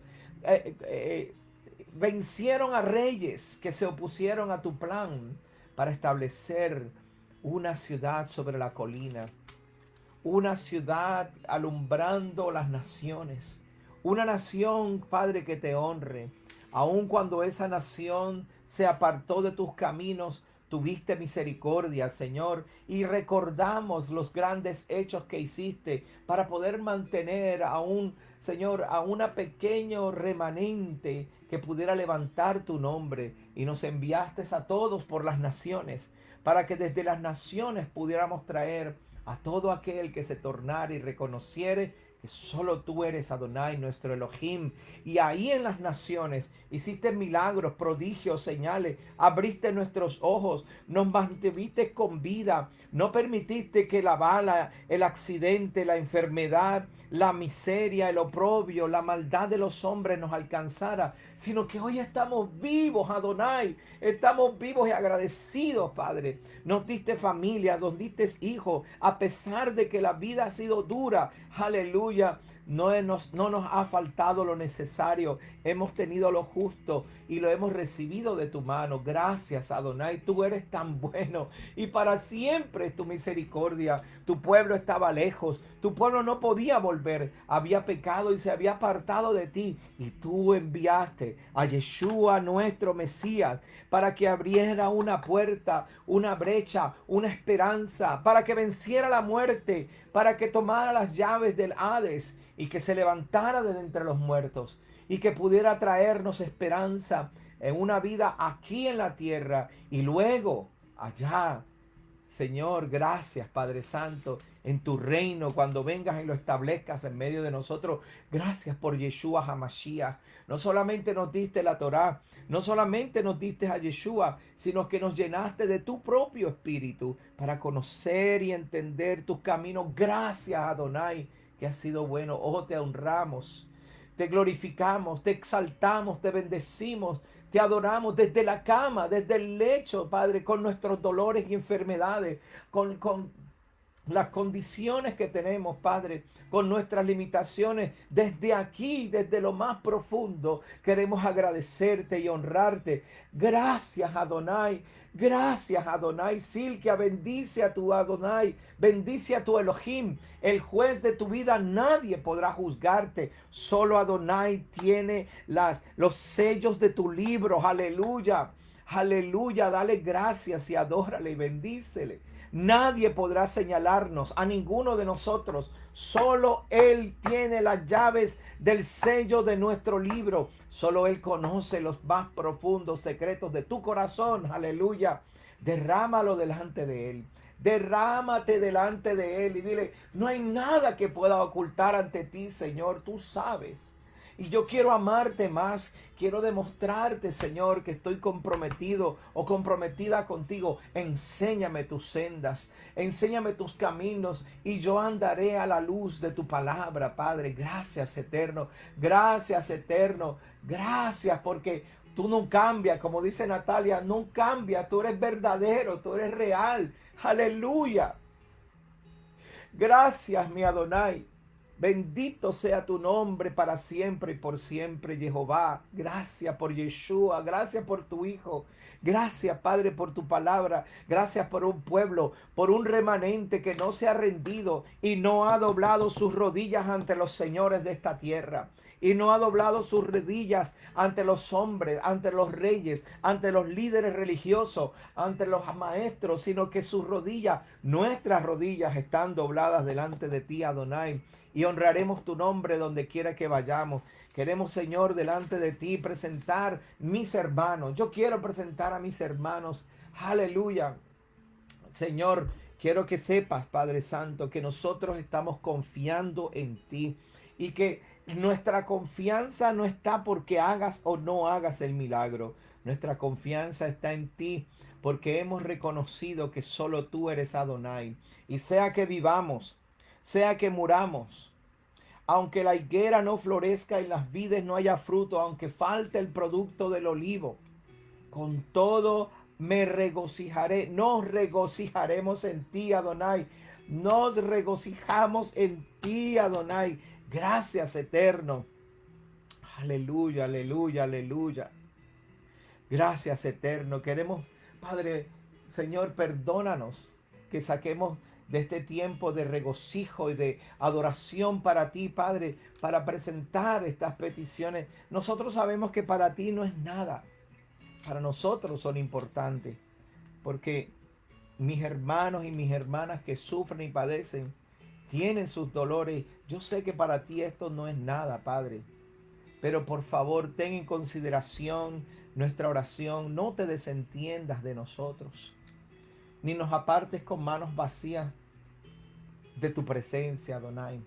vencieron a reyes que se opusieron a tu plan para establecer una ciudad sobre la colina, una ciudad alumbrando las naciones, una nación, Padre, que te honre. Aun cuando esa nación se apartó de tus caminos, tuviste misericordia, Señor, y recordamos los grandes hechos que hiciste para poder mantener a un, Señor, a una pequeño remanente que pudiera levantar tu nombre, y nos enviaste a todos por las naciones, para que desde las naciones pudiéramos traer a todo aquel que se tornara y reconociere que solo tú eres Adonai, nuestro Elohim. Y ahí en las naciones hiciste milagros, prodigios, señales, abriste nuestros ojos, nos mantuviste con vida, no permitiste que la bala, el accidente, la enfermedad, la miseria, el oprobio, la maldad de los hombres nos alcanzara, sino que hoy estamos vivos, Adonai, estamos vivos y agradecidos, Padre. Nos diste familia, nos diste hijos, a pesar de que la vida ha sido dura, aleluya. No nos ha faltado lo necesario. Hemos tenido lo justo y lo hemos recibido de tu mano. Gracias, Adonai. Tú eres tan bueno y para siempre es tu misericordia. Tu pueblo estaba lejos. Tu pueblo no podía volver. Había pecado y se había apartado de ti. Y tú enviaste a Yeshua, nuestro Mesías, para que abriera una puerta, una brecha, una esperanza, para que venciera la muerte, para que tomara las llaves del Hades y que se levantara de entre los muertos y que pudiera traernos esperanza en una vida aquí en la tierra y luego allá. Señor, gracias, Padre Santo, en tu reino, cuando vengas y lo establezcas en medio de nosotros. Gracias por Yeshua HaMashiach. No solamente nos diste la Torá, no solamente nos diste a Yeshua, sino que nos llenaste de tu propio espíritu para conocer y entender tus caminos. Gracias, Adonai, que has sido bueno. Oh, te honramos, te glorificamos, te exaltamos, te bendecimos, te adoramos desde la cama, desde el lecho, Padre, con nuestros dolores y enfermedades, con las condiciones que tenemos, Padre, con nuestras limitaciones. Desde aquí, desde lo más profundo, queremos agradecerte y honrarte. Gracias, Adonai. Gracias, Adonai. Silkia, bendice a tu Adonai. Bendice a tu Elohim, el juez de tu vida. Nadie podrá juzgarte. Solo Adonai tiene los sellos de tu libro. Aleluya. Aleluya. Dale gracias y adórale y bendícele. Nadie podrá señalarnos, a ninguno de nosotros. Solo Él tiene las llaves del sello de nuestro libro. Solo Él conoce los más profundos secretos de tu corazón. Aleluya. Derrámalo delante de Él. Derrámate delante de Él y dile: no hay nada que pueda ocultar ante ti, Señor. Tú sabes. Y yo quiero amarte más, quiero demostrarte, Señor, que estoy comprometido o comprometida contigo. Enséñame tus sendas, enséñame tus caminos y yo andaré a la luz de tu palabra, Padre. Gracias, eterno, gracias, eterno, gracias porque tú no cambias, como dice Natalia, no cambias, tú eres verdadero, tú eres real. Aleluya. Gracias, mi Adonai. Bendito sea tu nombre para siempre y por siempre, Jehová. Gracias por Yeshua, gracias por tu Hijo. Gracias, Padre, por tu palabra. Gracias por un pueblo, por un remanente que no se ha rendido y no ha doblado sus rodillas ante los señores de esta tierra. y no ha doblado sus rodillas ante los hombres, ante los reyes, ante los líderes religiosos, ante los maestros, sino que sus rodillas, nuestras rodillas están dobladas delante de ti, Adonai, y honraremos tu nombre donde quiera que vayamos. Queremos, Señor, delante de ti presentar mis hermanos. Yo quiero presentar a mis hermanos. Aleluya. Señor, quiero que sepas, Padre Santo, que nosotros estamos confiando en ti y que nuestra confianza no está porque hagas o no hagas el milagro. Nuestra confianza está en ti porque hemos reconocido que solo tú eres Adonai. Y sea que vivamos, sea que muramos, aunque la higuera no florezca y las vides no haya fruto, aunque falte el producto del olivo, con todo me regocijaré. Nos regocijaremos en ti, Adonai. Nos regocijamos en ti, Adonai. Gracias, eterno. Aleluya, aleluya, aleluya. Gracias, eterno. Queremos, Padre, Señor, perdónanos que saquemos de este tiempo de regocijo y de adoración para ti, Padre, para presentar estas peticiones. Nosotros sabemos que para ti no es nada. Para nosotros son importantes, porque mis hermanos y mis hermanas que sufren y padecen, tienen sus dolores. Yo sé que para ti esto no es nada, Padre, pero por favor ten en consideración nuestra oración. No te desentiendas de nosotros, ni nos apartes con manos vacías de tu presencia, Adonai.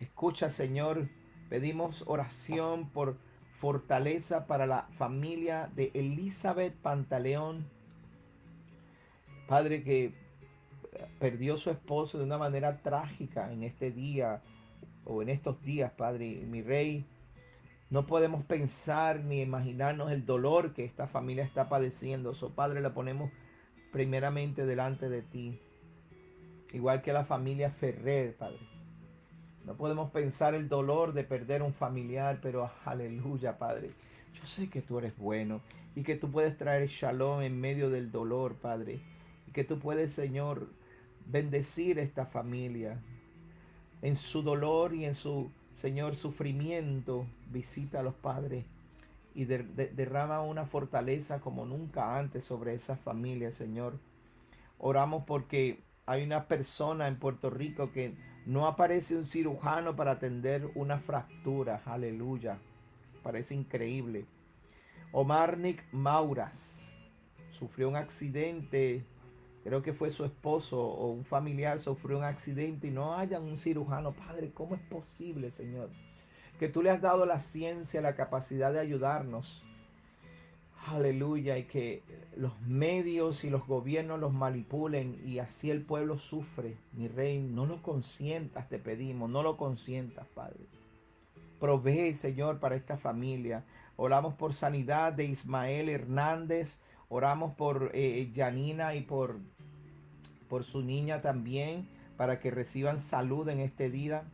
Escucha, Señor, pedimos oración por fortaleza para la familia de Elizabeth Pantaleón, Padre, que perdió su esposo de una manera trágica en este día o en estos días, Padre, mi Rey. No podemos pensar ni imaginarnos el dolor que esta familia está padeciendo. Padre, la ponemos primeramente delante de ti, igual que la familia Ferrer, Padre. No podemos pensar el dolor de perder un familiar, pero aleluya, Padre. Yo sé que tú eres bueno y que tú puedes traer shalom en medio del dolor, Padre. Y que tú puedes, Señor, bendecir esta familia en su dolor y en su, Señor, sufrimiento. Visita a los padres y derrama una fortaleza como nunca antes sobre esa familia, Señor. Oramos porque hay una persona en Puerto Rico que no aparece un cirujano para atender una fractura. Aleluya. Parece increíble. Omarnik Mauras sufrió un accidente. Creo que fue su esposo o un familiar sufrió un accidente y no hayan un cirujano. Padre, ¿cómo es posible, Señor? Que tú le has dado la ciencia, la capacidad de ayudarnos. Aleluya, y que los medios y los gobiernos los manipulen y así el pueblo sufre. Mi Rey, no lo consientas, te pedimos, no lo consientas, Padre. Provee, Señor, para esta familia. Oramos por sanidad de Ismael Hernández. Oramos por Janina y por su niña también, para que reciban salud en este día.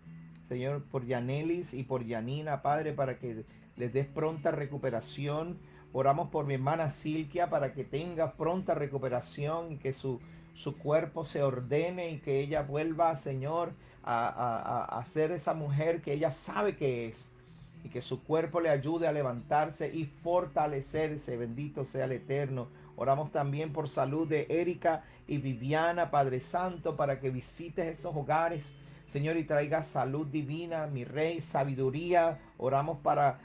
Señor, por Yanelis y por Yanina, Padre, para que les des pronta recuperación. Oramos por mi hermana Silvia para que tenga pronta recuperación y que su cuerpo se ordene y que ella vuelva, Señor, a ser esa mujer que ella sabe que es. Y que su cuerpo le ayude a levantarse y fortalecerse. Bendito sea el Eterno. Oramos también por salud de Erika y Viviana, Padre Santo, para que visites esos hogares, Señor, y traiga salud divina, mi Rey, sabiduría. Oramos para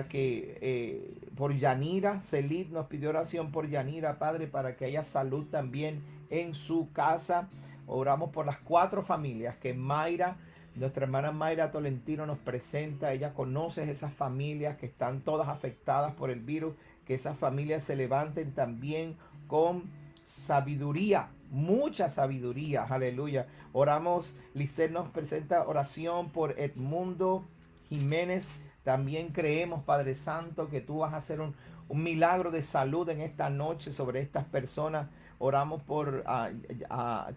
que por Yanira, Celid nos pidió oración por Yanira, Padre, para que haya salud también en su casa. Oramos por las 4 familias que Mayra, nuestra hermana Mayra Tolentino, nos presenta. Ella conoce esas familias que están todas afectadas por el virus, que esas familias se levanten también con sabiduría, mucha sabiduría, aleluya. Oramos, Lisset nos presenta oración por Edmundo Jiménez. También creemos, Padre Santo, que tú vas a hacer un milagro de salud en esta noche sobre estas personas. Oramos por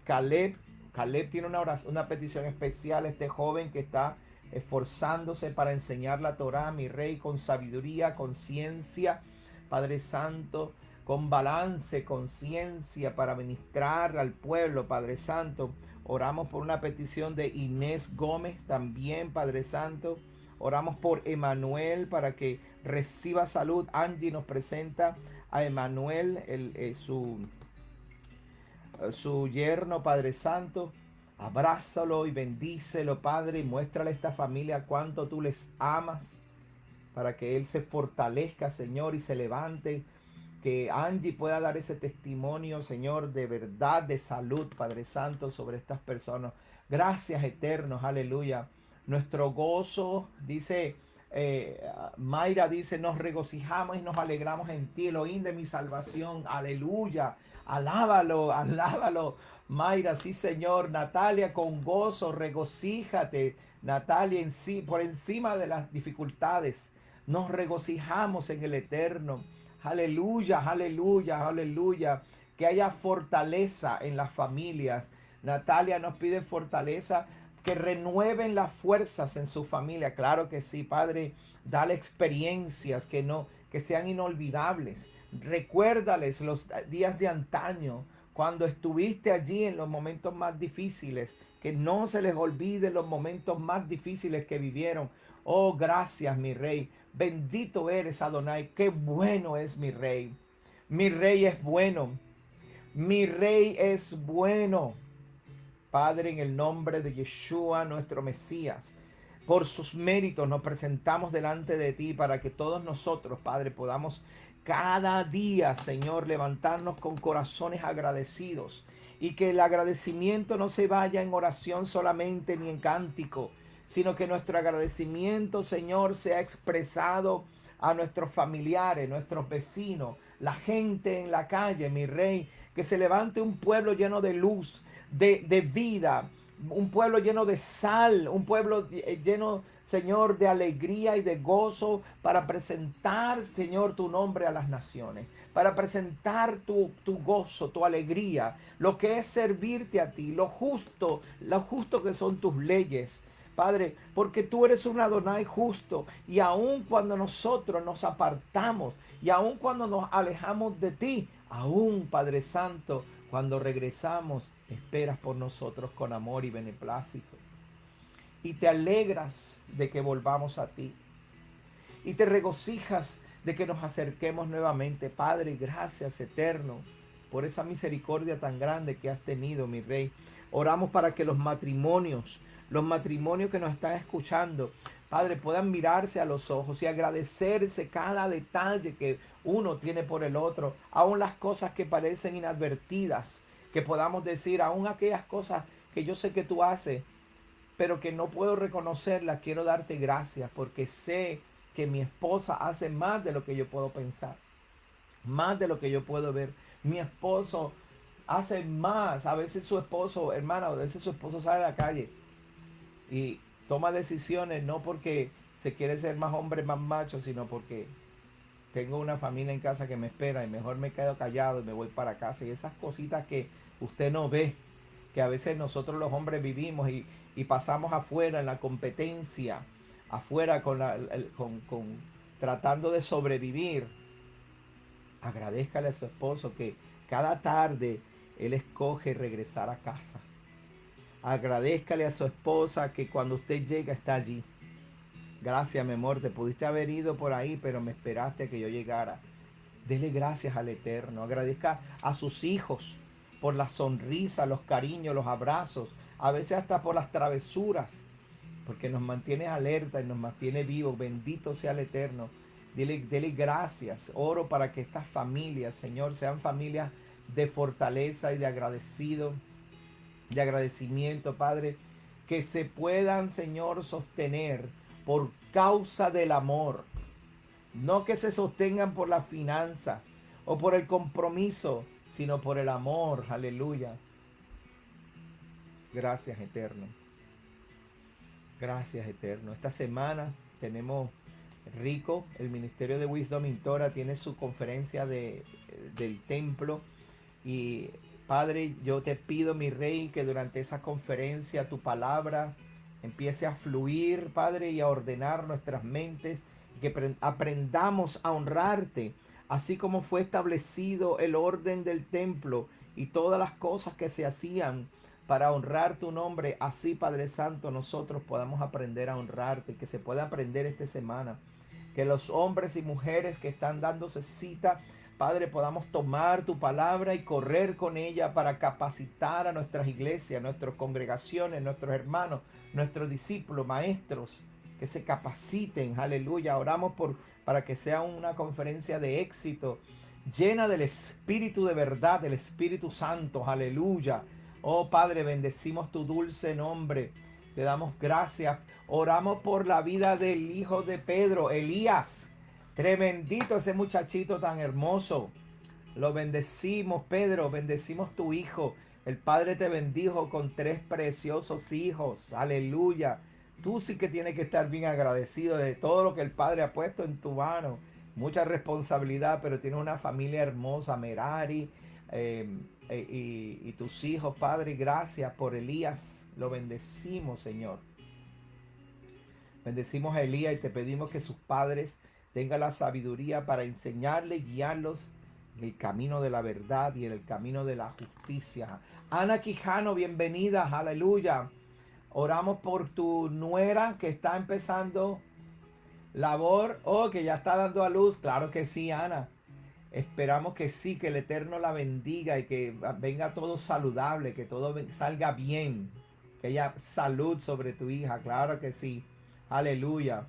Caleb. Caleb tiene una petición especial, este joven que está esforzándose para enseñar la Torá, mi Rey, con sabiduría, con ciencia, Padre Santo, con balance, con ciencia, para ministrar al pueblo, Padre Santo. Oramos por una petición de Inés Gómez también, Padre Santo. Oramos por Emanuel para que reciba salud. Angie nos presenta a Emanuel, su yerno, Padre Santo. Abrázalo y bendícelo, Padre, y muéstrale a esta familia cuánto tú les amas, para que él se fortalezca, Señor, y se levante. Que Angie pueda dar ese testimonio, Señor, de verdad, de salud, Padre Santo, sobre estas personas. Gracias, eternos, aleluya. Nuestro gozo, dice Mayra, dice, nos regocijamos y nos alegramos en ti, Elohim de mi salvación, aleluya. Alábalo, alábalo, Mayra, sí, Señor. Natalia, con gozo, regocíjate, Natalia, en sí, por encima de las dificultades, nos regocijamos en el eterno. Aleluya, aleluya, aleluya. Que haya fortaleza en las familias. Natalia nos pide fortaleza, que renueven las fuerzas en su familia. Claro que sí, Padre. Dale experiencias que sean inolvidables. Recuérdales los días de antaño, cuando estuviste allí en los momentos más difíciles. Que no se les olvide los momentos más difíciles que vivieron. Oh, gracias, mi Rey. Bendito eres, Adonai. Qué bueno es mi Rey. Mi Rey es bueno. Mi Rey es bueno. Padre, en el nombre de Yeshua, nuestro Mesías, por sus méritos nos presentamos delante de ti para que todos nosotros, Padre, podamos cada día, Señor, levantarnos con corazones agradecidos, y que el agradecimiento no se vaya en oración solamente ni en cántico, sino que nuestro agradecimiento, Señor, sea expresado a nuestros familiares, nuestros vecinos, la gente en la calle, mi Rey. Que se levante un pueblo lleno de luz, de vida, un pueblo lleno de sal, un pueblo lleno, Señor, de alegría y de gozo, para presentar, Señor, tu nombre a las naciones, para presentar tu gozo, tu alegría, lo que es servirte a ti, lo justo que son tus leyes, Padre, porque tú eres un Adonai justo, y aun cuando nosotros nos apartamos, y aun cuando nos alejamos de ti, aún, Padre Santo, cuando regresamos, esperas por nosotros con amor y beneplácito. Y te alegras de que volvamos a ti. Y te regocijas de que nos acerquemos nuevamente. Padre, gracias, eterno, por esa misericordia tan grande que has tenido, mi Rey. Oramos para que los matrimonios que nos están escuchando, Padre, puedan mirarse a los ojos y agradecerse cada detalle que uno tiene por el otro, aun las cosas que parecen inadvertidas, que podamos decir, aun aquellas cosas que yo sé que tú haces, pero que no puedo reconocerlas. Quiero darte gracias porque sé que mi esposa hace más de lo que yo puedo pensar, más de lo que yo puedo ver. Mi esposo hace más. A veces su esposo, hermana, a veces su esposo sale a la calle y toma decisiones no porque se quiere ser más hombre, más macho, sino porque tengo una familia en casa que me espera y mejor me quedo callado y me voy para casa. Y esas cositas que usted no ve, que a veces nosotros los hombres vivimos y pasamos afuera en la competencia, afuera con tratando de sobrevivir. Agradézcale a su esposo que cada tarde él escoge regresar a casa. Agradézcale a su esposa que cuando usted llega está allí. Gracias, mi amor, te pudiste haber ido por ahí, pero me esperaste a que yo llegara. Dele gracias al Eterno. Agradezca a sus hijos por la sonrisa, los cariños, los abrazos, a veces hasta por las travesuras, porque nos mantiene alerta y nos mantiene vivos. Bendito sea el Eterno. Dele gracias. Oro para que estas familias, Señor, sean familias de fortaleza y de agradecimiento, Padre, que se puedan, Señor, sostener por causa del amor, no que se sostengan por las finanzas o por el compromiso, sino por el amor. Aleluya. Gracias, Eterno. Gracias, Eterno. Esta semana tenemos rico. El Ministerio de Wisdom in Torah tiene su conferencia del templo. Y Padre, yo te pido, mi Rey, que durante esa conferencia tu palabra empiece a fluir, Padre, y a ordenar nuestras mentes, y que aprendamos a honrarte, así como fue establecido el orden del templo y todas las cosas que se hacían para honrar tu nombre. Así, Padre Santo, nosotros podamos aprender a honrarte, que se pueda aprender esta semana. Que los hombres y mujeres que están dándose cita, Padre, podamos tomar tu palabra y correr con ella para capacitar a nuestras iglesias, nuestras congregaciones, nuestros hermanos, nuestros discípulos, maestros, que se capaciten. Aleluya. Oramos para que sea una conferencia de éxito, llena del Espíritu de verdad, del Espíritu Santo. Aleluya. Oh Padre, bendecimos tu dulce nombre. Te damos gracias. Oramos por la vida del hijo de Pedro, Elías. Tremendito ese muchachito tan hermoso. Lo bendecimos, Pedro. Bendecimos tu hijo. El Padre te bendijo con 3 preciosos hijos. Aleluya. Tú sí que tienes que estar bien agradecido de todo lo que el Padre ha puesto en tu mano. Mucha responsabilidad, pero tienes una familia hermosa, Merari, y tus hijos, Padre. Gracias por Elías. Lo bendecimos, Señor. Bendecimos a Elías y te pedimos que sus padres tengan la sabiduría para enseñarle y guiarlos en el camino de la verdad y en el camino de la justicia. Ana Quijano, bienvenida, aleluya. Oramos por tu nuera que está empezando labor, que ya está dando a luz. Claro que sí, Ana. Esperamos que sí, que el Eterno la bendiga y que venga todo saludable, que todo salga bien, que haya salud sobre tu hija. Claro que sí. Aleluya.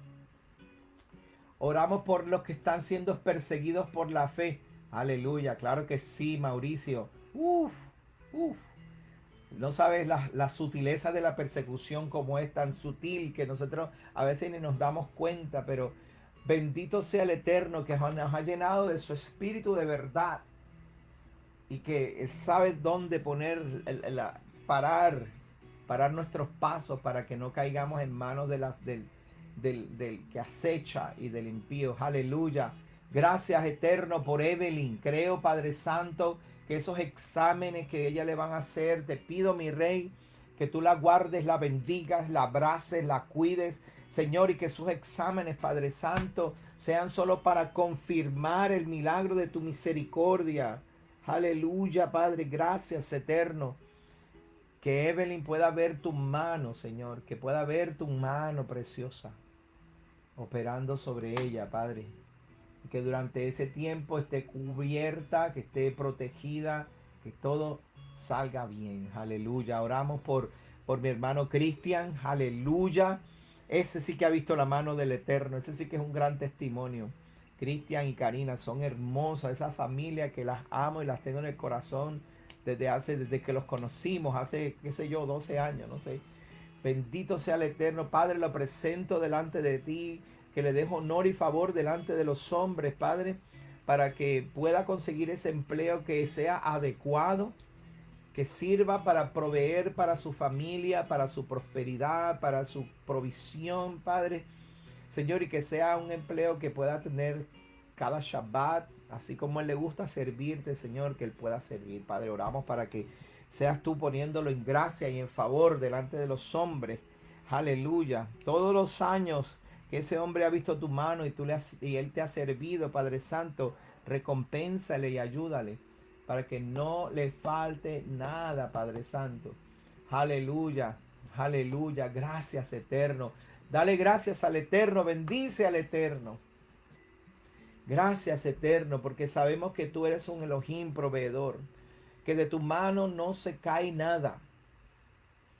Oramos por los que están siendo perseguidos por la fe. Aleluya. Claro que sí, Mauricio. Uf, uf. No sabes la sutileza de la persecución, como es tan sutil que nosotros a veces ni nos damos cuenta, pero bendito sea el Eterno que nos ha llenado de su espíritu de verdad y que Él sabe dónde parar nuestros pasos para que no caigamos en manos del que acecha y del impío. Aleluya. Gracias, Eterno, por Evelyn. Creo, Padre Santo, que esos exámenes que ella le van a hacer, te pido, mi Rey, que tú la guardes, la bendigas, la abraces, la cuides, Señor, y que sus exámenes, Padre Santo, sean solo para confirmar el milagro de tu misericordia. Aleluya, Padre, gracias, Eterno. Que Evelyn pueda ver tu mano, Señor, que pueda ver tu mano preciosa operando sobre ella, Padre. Y que durante ese tiempo esté cubierta, que esté protegida, que todo salga bien. Aleluya. Oramos por mi hermano Cristian. Aleluya. Ese sí que ha visto la mano del Eterno. Ese sí que es un gran testimonio. Cristian y Karina son hermosas. Esa familia que las amo y las tengo en el corazón desde que los conocimos, hace, qué sé yo, 12 años, no sé. Bendito sea el Eterno. Padre, lo presento delante de ti, que le dejo honor y favor delante de los hombres, Padre, para que pueda conseguir ese empleo que sea adecuado, que sirva para proveer para su familia, para su prosperidad, para su provisión, Padre. Señor, y que sea un empleo que pueda tener cada Shabbat, así como a Él le gusta servirte, Señor, que Él pueda servir. Padre, oramos para que seas tú poniéndolo en gracia y en favor delante de los hombres. Aleluya. Todos los años que ese hombre ha visto tu mano y Él te ha servido, Padre Santo, recompénsale y ayúdale para que no le falte nada, Padre Santo. Aleluya. Aleluya. Gracias, Eterno. Dale gracias al Eterno. Bendice al Eterno. Gracias, Eterno, porque sabemos que tú eres un Elohim proveedor, que de tu mano no se cae nada.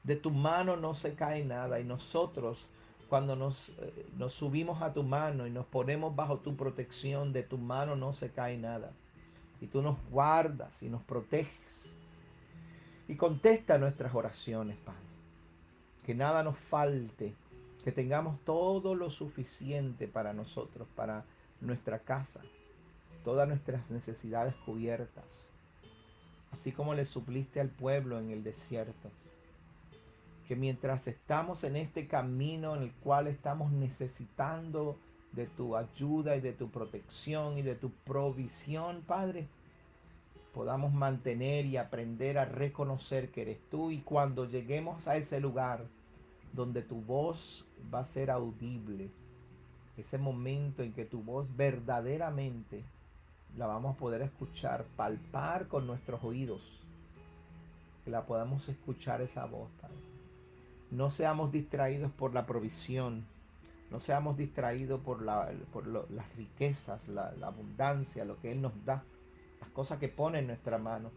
De tu mano no se cae nada. Y nosotros, cuando nos subimos a tu mano y nos ponemos bajo tu protección, de tu mano no se cae nada. Y tú nos guardas y nos proteges. Y contesta nuestras oraciones, Padre. Que nada nos falte. Que tengamos todo lo suficiente para nosotros, para nuestra casa. Todas nuestras necesidades cubiertas. Así como le supliste al pueblo en el desierto. Que mientras estamos en este camino en el cual estamos necesitando de tu ayuda y de tu protección y de tu provisión, Padre, podamos mantener y aprender a reconocer que eres tú, y cuando lleguemos a ese lugar donde tu voz va a ser audible, ese momento en que tu voz verdaderamente la vamos a poder escuchar, palpar con nuestros oídos, que la podamos escuchar esa voz, Padre. No seamos distraídos por la provisión, no seamos distraídos por las riquezas, la abundancia, lo que Él nos da, las cosas que pone en nuestra mano.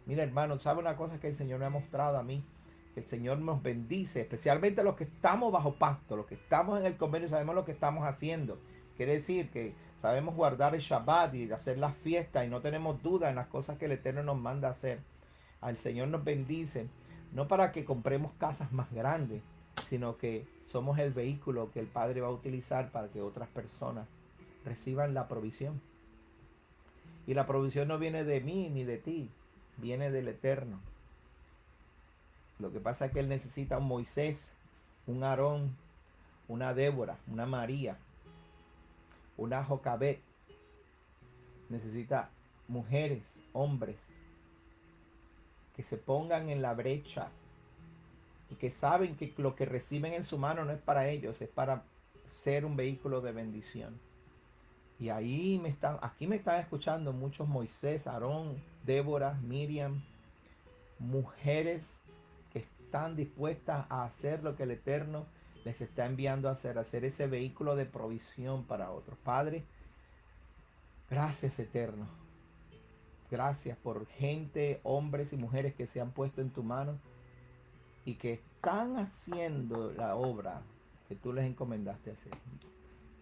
Mira, hermano, ¿sabe una cosa que el Señor me ha mostrado a mí? Que el Señor nos bendice, especialmente los que estamos bajo pacto, los que estamos en el convenio, sabemos lo que estamos haciendo. Quiere decir que sabemos guardar el Shabbat y hacer las fiestas y no tenemos duda en las cosas que el Eterno nos manda a hacer. Al Señor nos bendice, no para que compremos casas más grandes, sino que somos el vehículo que el Padre va a utilizar para que otras personas reciban la provisión. Y la provisión no viene de mí ni de ti, viene del Eterno. Lo que pasa es que Él necesita un Moisés, un Aarón, una Débora, una María, una Jocabet. Necesita mujeres, hombres, que se pongan en la brecha y que saben que lo que reciben en su mano no es para ellos, es para ser un vehículo de bendición. Y ahí aquí me están escuchando muchos Moisés, Aarón, Débora, Miriam, mujeres que están dispuestas a hacer lo que el Eterno les está enviando a hacer ese vehículo de provisión para otros. Padre, gracias, Eterno. Gracias por gente, hombres y mujeres que se han puesto en tu mano y que están haciendo la obra que tú les encomendaste hacer.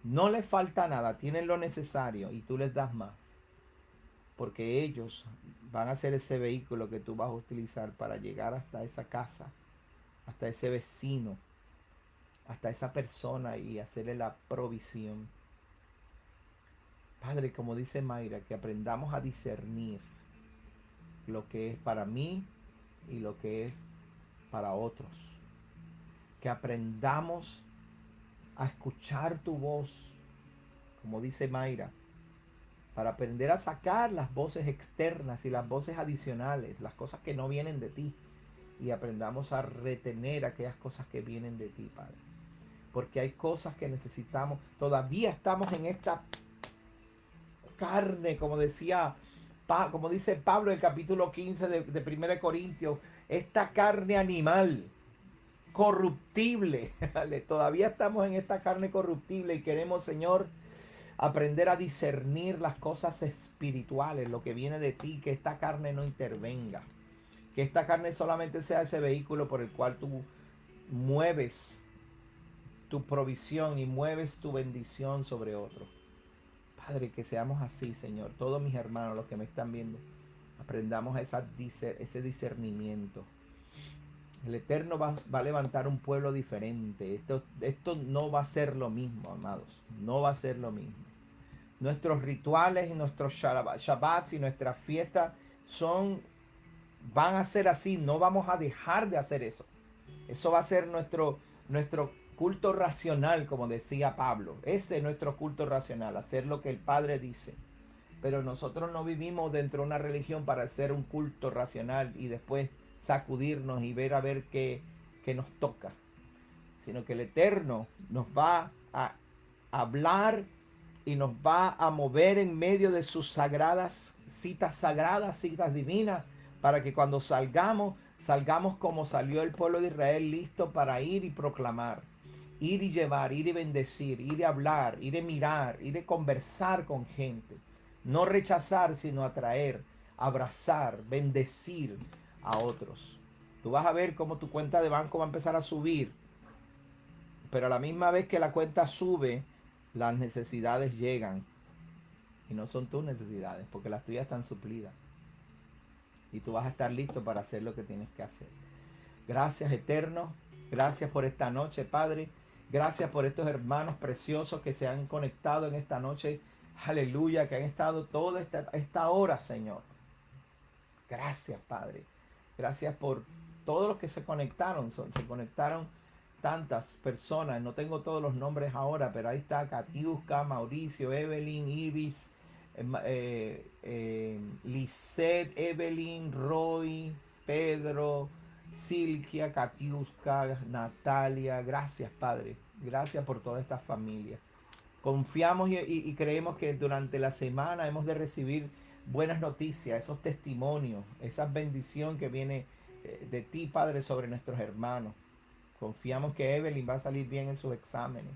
No les falta nada, tienen lo necesario y tú les das más. Porque ellos van a ser ese vehículo que tú vas a utilizar para llegar hasta esa casa, hasta ese vecino, hasta esa persona y hacerle la provisión. Padre, como dice Mayra, que aprendamos a discernir lo que es para mí y lo que es para otros. Que aprendamos a escuchar tu voz, como dice Mayra, para aprender a sacar las voces externas y las voces adicionales, las cosas que no vienen de ti, y aprendamos a retener aquellas cosas que vienen de ti, Padre. Porque hay cosas que necesitamos, todavía estamos en esta carne, como dice Pablo en el capítulo 15 de 1 Corintios, esta carne animal, corruptible. Todavía estamos en esta carne corruptible y queremos, Señor, aprender a discernir las cosas espirituales, lo que viene de ti, que esta carne no intervenga, que esta carne solamente sea ese vehículo por el cual tú mueves tu provisión y mueves tu bendición sobre otro. Padre, que seamos así, Señor. Todos mis hermanos, los que me están viendo, aprendamos ese discernimiento. El Eterno va a levantar un pueblo diferente. Esto no va a ser lo mismo, amados. No va a ser lo mismo. Nuestros rituales y nuestros Shabbats y nuestras fiestas van a ser así. No vamos a dejar de hacer eso. Eso va a ser nuestro culto racional, como decía Pablo. Este es nuestro culto racional, hacer lo que el Padre dice. Pero nosotros no vivimos dentro de una religión para hacer un culto racional y después sacudirnos y ver a ver qué nos toca, sino que el Eterno nos va a hablar y nos va a mover en medio de sus sagradas, citas divinas, para que cuando salgamos como salió el pueblo de Israel, listo para ir y proclamar, ir y llevar, ir y bendecir, ir y hablar, ir y mirar, ir y conversar con gente, no rechazar, sino atraer, abrazar, bendecir a otros. Tú vas a ver cómo tu cuenta de banco va a empezar a subir, pero a la misma vez que la cuenta sube, las necesidades llegan y no son tus necesidades, porque las tuyas están suplidas y tú vas a estar listo para hacer lo que tienes que hacer. Gracias, Eterno. Gracias por esta noche, Padre. Gracias por estos hermanos preciosos que se han conectado en esta noche. Aleluya, que han estado toda esta hora, Señor. Gracias, Padre. Gracias por todos los que se conectaron. Se conectaron tantas personas. No tengo todos los nombres ahora, pero ahí está Katiuska, Mauricio, Evelyn, Ibis, Lisette, Evelyn, Roy, Pedro, Silvia, Katiuska, Natalia. Gracias, Padre. Gracias por toda esta familia. Confiamos y creemos que durante la semana hemos de recibir buenas noticias, esos testimonios, esa bendición que viene de ti, Padre, sobre nuestros hermanos. Confiamos que Evelyn va a salir bien en sus exámenes.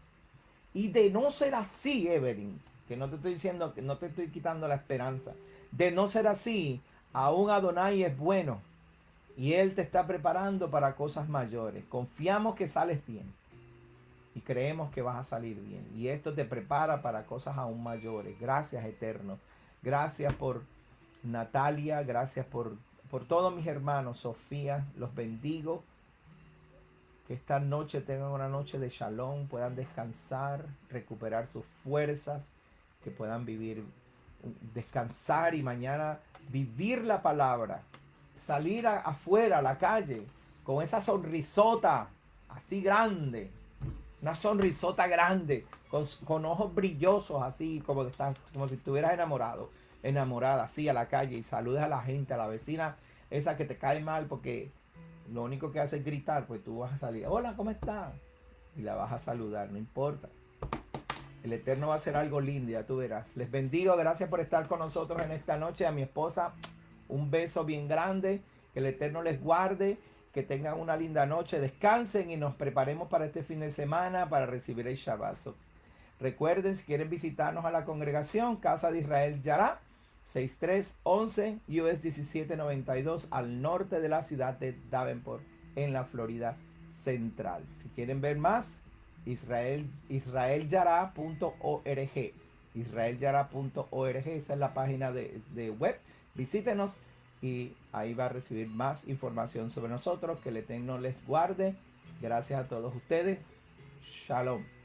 Y de no ser así, Evelyn, que no te estoy diciendo, que no te estoy quitando la esperanza. De no ser así, aún Adonai es bueno. Y Él te está preparando para cosas mayores. Confiamos que sales bien. Y creemos que vas a salir bien. Y esto te prepara para cosas aún mayores. Gracias, Eterno. Gracias por Natalia. Gracias por todos mis hermanos. Sofía, los bendigo. Que esta noche tengan una noche de shalom, puedan descansar, recuperar sus fuerzas, que puedan vivir, descansar y mañana vivir la palabra. Salir afuera a la calle con esa sonrisota así grande, una sonrisota grande, con ojos brillosos así, como si estuvieras enamorado, enamorada, así a la calle y saludes a la gente, a la vecina esa que te cae mal porque lo único que hace es gritar, pues tú vas a salir, hola, ¿cómo estás? Y la vas a saludar, no importa. El Eterno va a hacer algo lindo, ya tú verás. Les bendigo, gracias por estar con nosotros en esta noche. A mi esposa, un beso bien grande. Que el Eterno les guarde, que tengan una linda noche, descansen y nos preparemos para este fin de semana para recibir el Shabbat. Recuerden, si quieren visitarnos a la congregación, Casa de Israel Yará, 6311 US 1792 al norte de la ciudad de Davenport, en la Florida Central. Si quieren ver más, israelyara.org. Israelyara.org, esa es la página de web. Visítenos y ahí va a recibir más información sobre nosotros. Que el Eterno les guarde. Gracias a todos ustedes. Shalom.